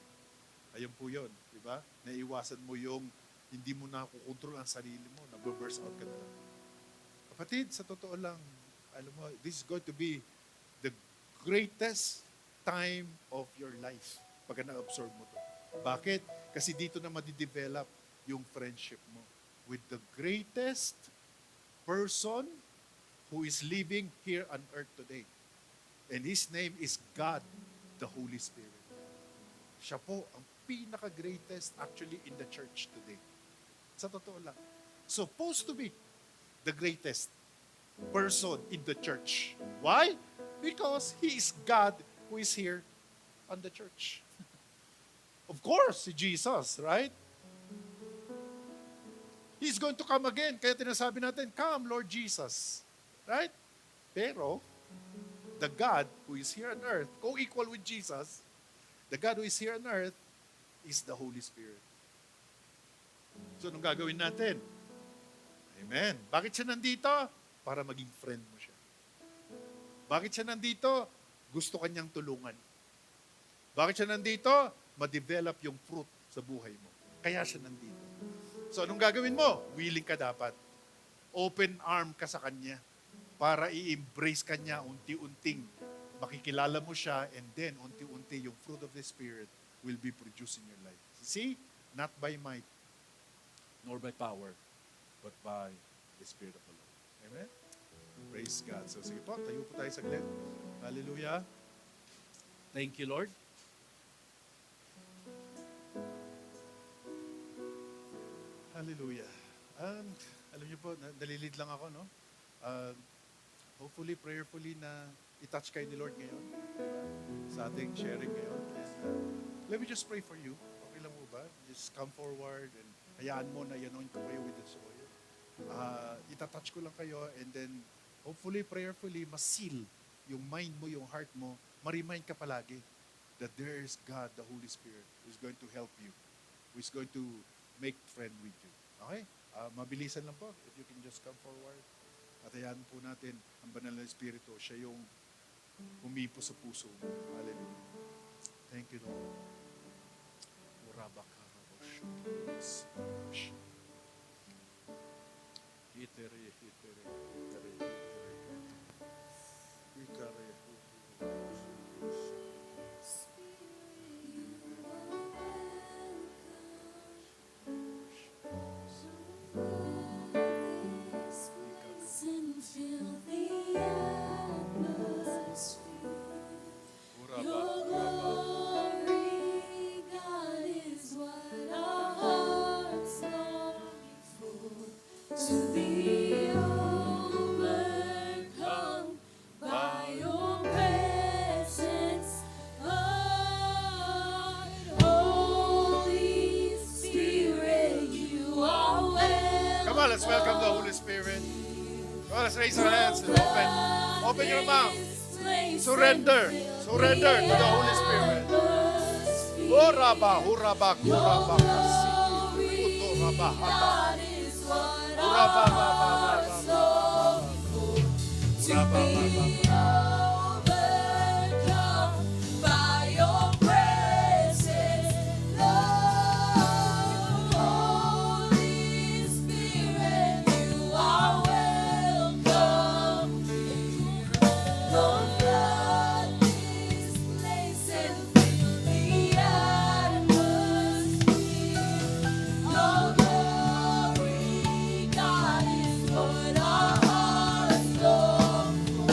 Speaker 4: Ayun po yun. Diba? Naiwasan mo yung hindi mo nakukontrol ang sarili mo. Nag-burst out ka na lang. Kapatid, sa totoo lang, alam mo, this is going to be the greatest time of your life pagka na-absorb mo to. Bakit? Kasi dito na madidevelop yung friendship mo with the greatest person who is living here on earth today. And His name is God, the Holy Spirit. Siya po ang pinaka-greatest actually in the church today. Sa totoo lang. Supposed to be the greatest person in the church. Why? Because He is God who is here on the church. Of course, si Jesus, right? He's going to come again. Kaya tinasabi natin, come, Lord Jesus. Right? Pero, the God who is here on earth, co-equal with Jesus, the God who is here on earth is the Holy Spirit. So, anong gagawin natin? Amen. Bakit siya nandito? Para maging friend mo siya. Bakit siya nandito? Gusto kanyang tulungan. Bakit siya nandito? Ma-develop yung fruit sa buhay mo. Kaya siya nandito. So, anong gagawin mo? Willing ka dapat. Open arm ka sa Kanya para i-embrace Kanya unti-unting. Makikilala mo siya and then unti-unti yung fruit of the Spirit will be produced in your life. See? Not by might, nor by power, but by the Spirit of the Lord. Amen? Praise God. So sige po, tayo po tayo saglit. Hallelujah. Thank you, Lord. Hallelujah. Alam niyo po, nalilid lang ako, no? Hopefully, prayerfully na i-touch kayo ni Lord ngayon. Diba? Sa ating sharing ngayon. And let me just pray for you. Okay lang mo ba? Just come forward and hayaan mo na i-anoint ko kayo with this oil. Itatouch ko lang kayo and then hopefully, prayerfully, ma-seal yung mind mo, yung heart mo. Ma-remind ka palagi that there is God, the Holy Spirit, who is going to help you, who is going to make friend with you. Okay? Mabilisan lang po. If you can just come forward. At hayaan po natin ang banal na Espiritu. Siya yung humipo sa puso mo. Hallelujah. Thank you, Lord. Hitere, hitere, hitere, hitere,
Speaker 2: And fill the atmosphere. Your glory, God, is what our hearts long for. To be overcome by your presence, Lord. Holy Spirit, you are welcome.
Speaker 4: Come on, let's welcome the Holy Spirit. Come on, let's raise our hands and open your mouth. Surrender. Surrender to the Holy Spirit. Uraba, uraba, uraba, kasiki, utoraba, hata. Uraba, ba, ba, ba, ba, ba, ba, ba. Uraba, ba, ba, ba.
Speaker 2: Overcome by your presence, Lord. Holy Spirit, you are welcome. Lord, flood this place and fill the atmosphere. Your glory, God, is what our hearts long for.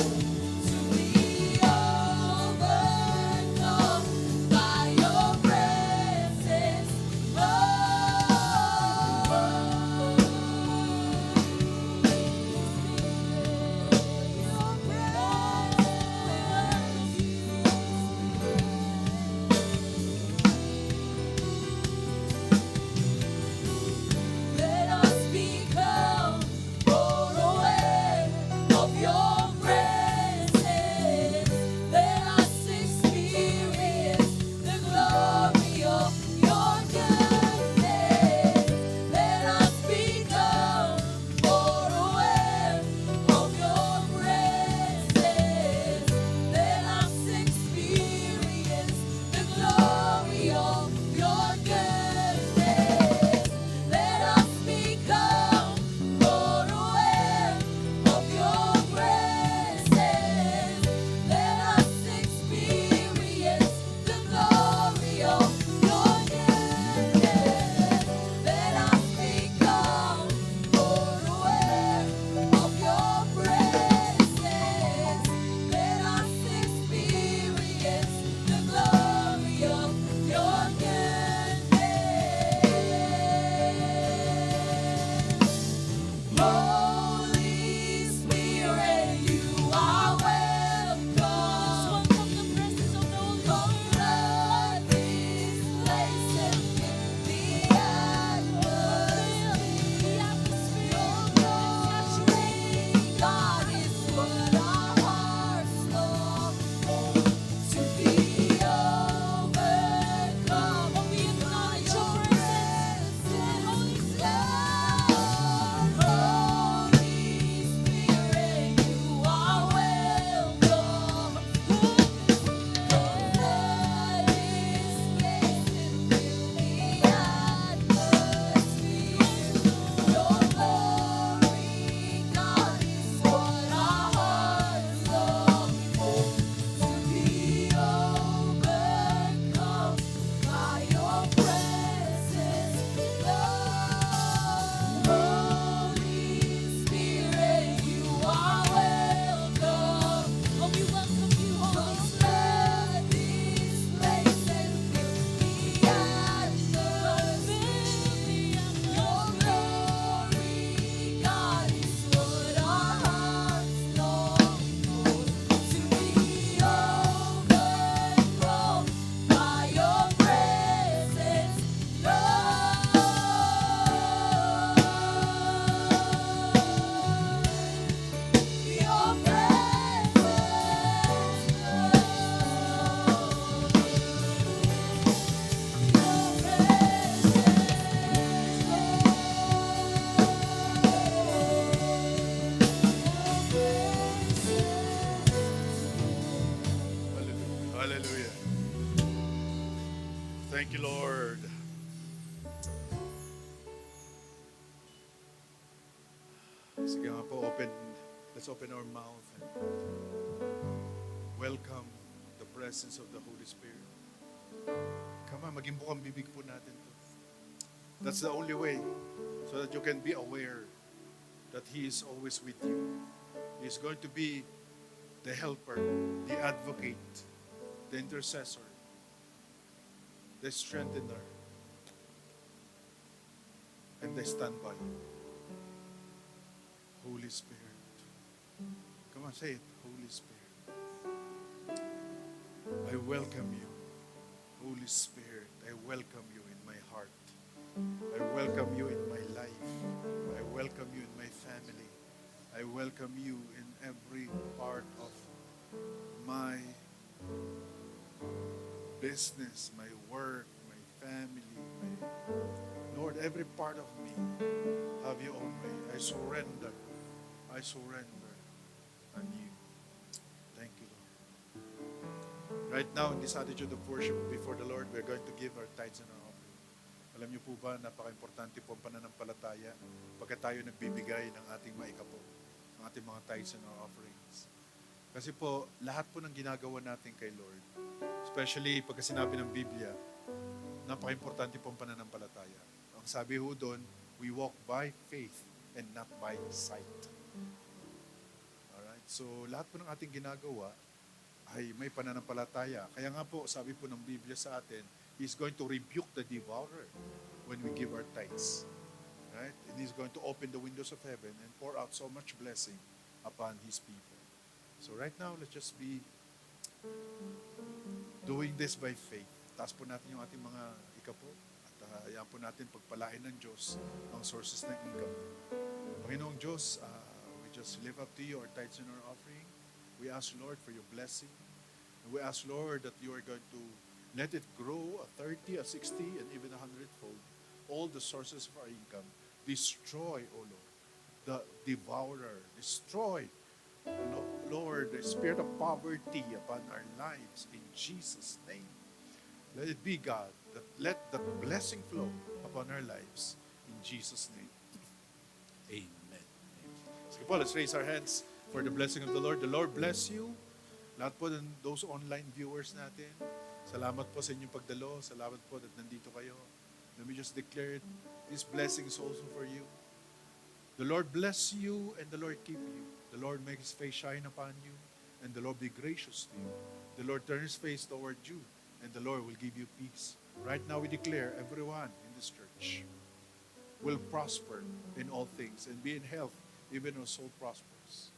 Speaker 4: Hallelujah. Thank you, Lord. Sige nga po, let's open our mouth and welcome the presence of the Holy Spirit. Come on, maging bukang bibig po natin to. That's the only way so that you can be aware that He is always with you. He is going to be the helper, the advocate, the intercessor, the strengthener, and the standby. Holy Spirit. Come on, say it. Holy Spirit. I welcome you. Holy Spirit, I welcome you in my heart. I welcome you in my life. I welcome you in my family. I welcome you in every part of my business, my work, my family, Lord, every part of me, have your own way. I surrender on you. Thank you, Lord. Right now, in this attitude of worship before the Lord, we're going to give our tithes and our offering. Alam niyo po ba, napaka-importante po ang pananampalataya pagka tayo nagbibigay ng ating maikapo, ng ating mga tithes and our offerings. Kasi po, lahat po ng ginagawa natin kay Lord, especially pagka sinabi ng Biblia, napaka-importante po ang pananampalataya. Ang sabi ho doon, we walk by faith and not by sight. Alright? So, lahat po ng ating ginagawa ay may pananampalataya. Kaya nga po, sabi po ng Biblia sa atin, He's going to rebuke the devourer when we give our tithes. Right? And He's going to open the windows of heaven and pour out so much blessing upon His people. So right now, let's just be doing this by faith. Taas po natin yung ating mga ikapo at hayaan po natin pagpalain ng Diyos ang sources ng income. Panginoong Diyos, we just live up to you our tithes and our offering. We ask, Lord, for your blessing. And we ask, Lord, that you are going to let it grow a 30, a 60, and even 100-fold. All the sources of our income. Destroy, O Lord, the devourer. Destroy, Lord, the spirit of poverty upon our lives in Jesus' name. Let it be, God, that let the blessing flow upon our lives in Jesus' name. Amen. Sige po, let's raise our hands for the blessing of the Lord. The Lord bless you. Lahat po ng those online viewers natin, salamat po sa inyong pagdalo. Salamat po that nandito kayo. Let me just declare it. This blessing is also for you. The Lord bless you and the Lord keep you. The Lord make His face shine upon you and the Lord be gracious to you. The Lord turn His face toward you and the Lord will give you peace. Right now we declare everyone in this church will prosper in all things and be in health, even our soul prospers.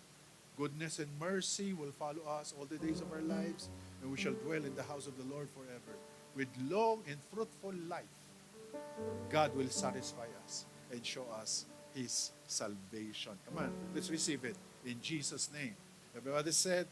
Speaker 4: Goodness and mercy will follow us all the days of our lives, and we shall dwell in the house of the Lord forever. With long and fruitful life, God will satisfy us and show us His salvation. Come on, let's receive it in Jesus' name. Everybody said,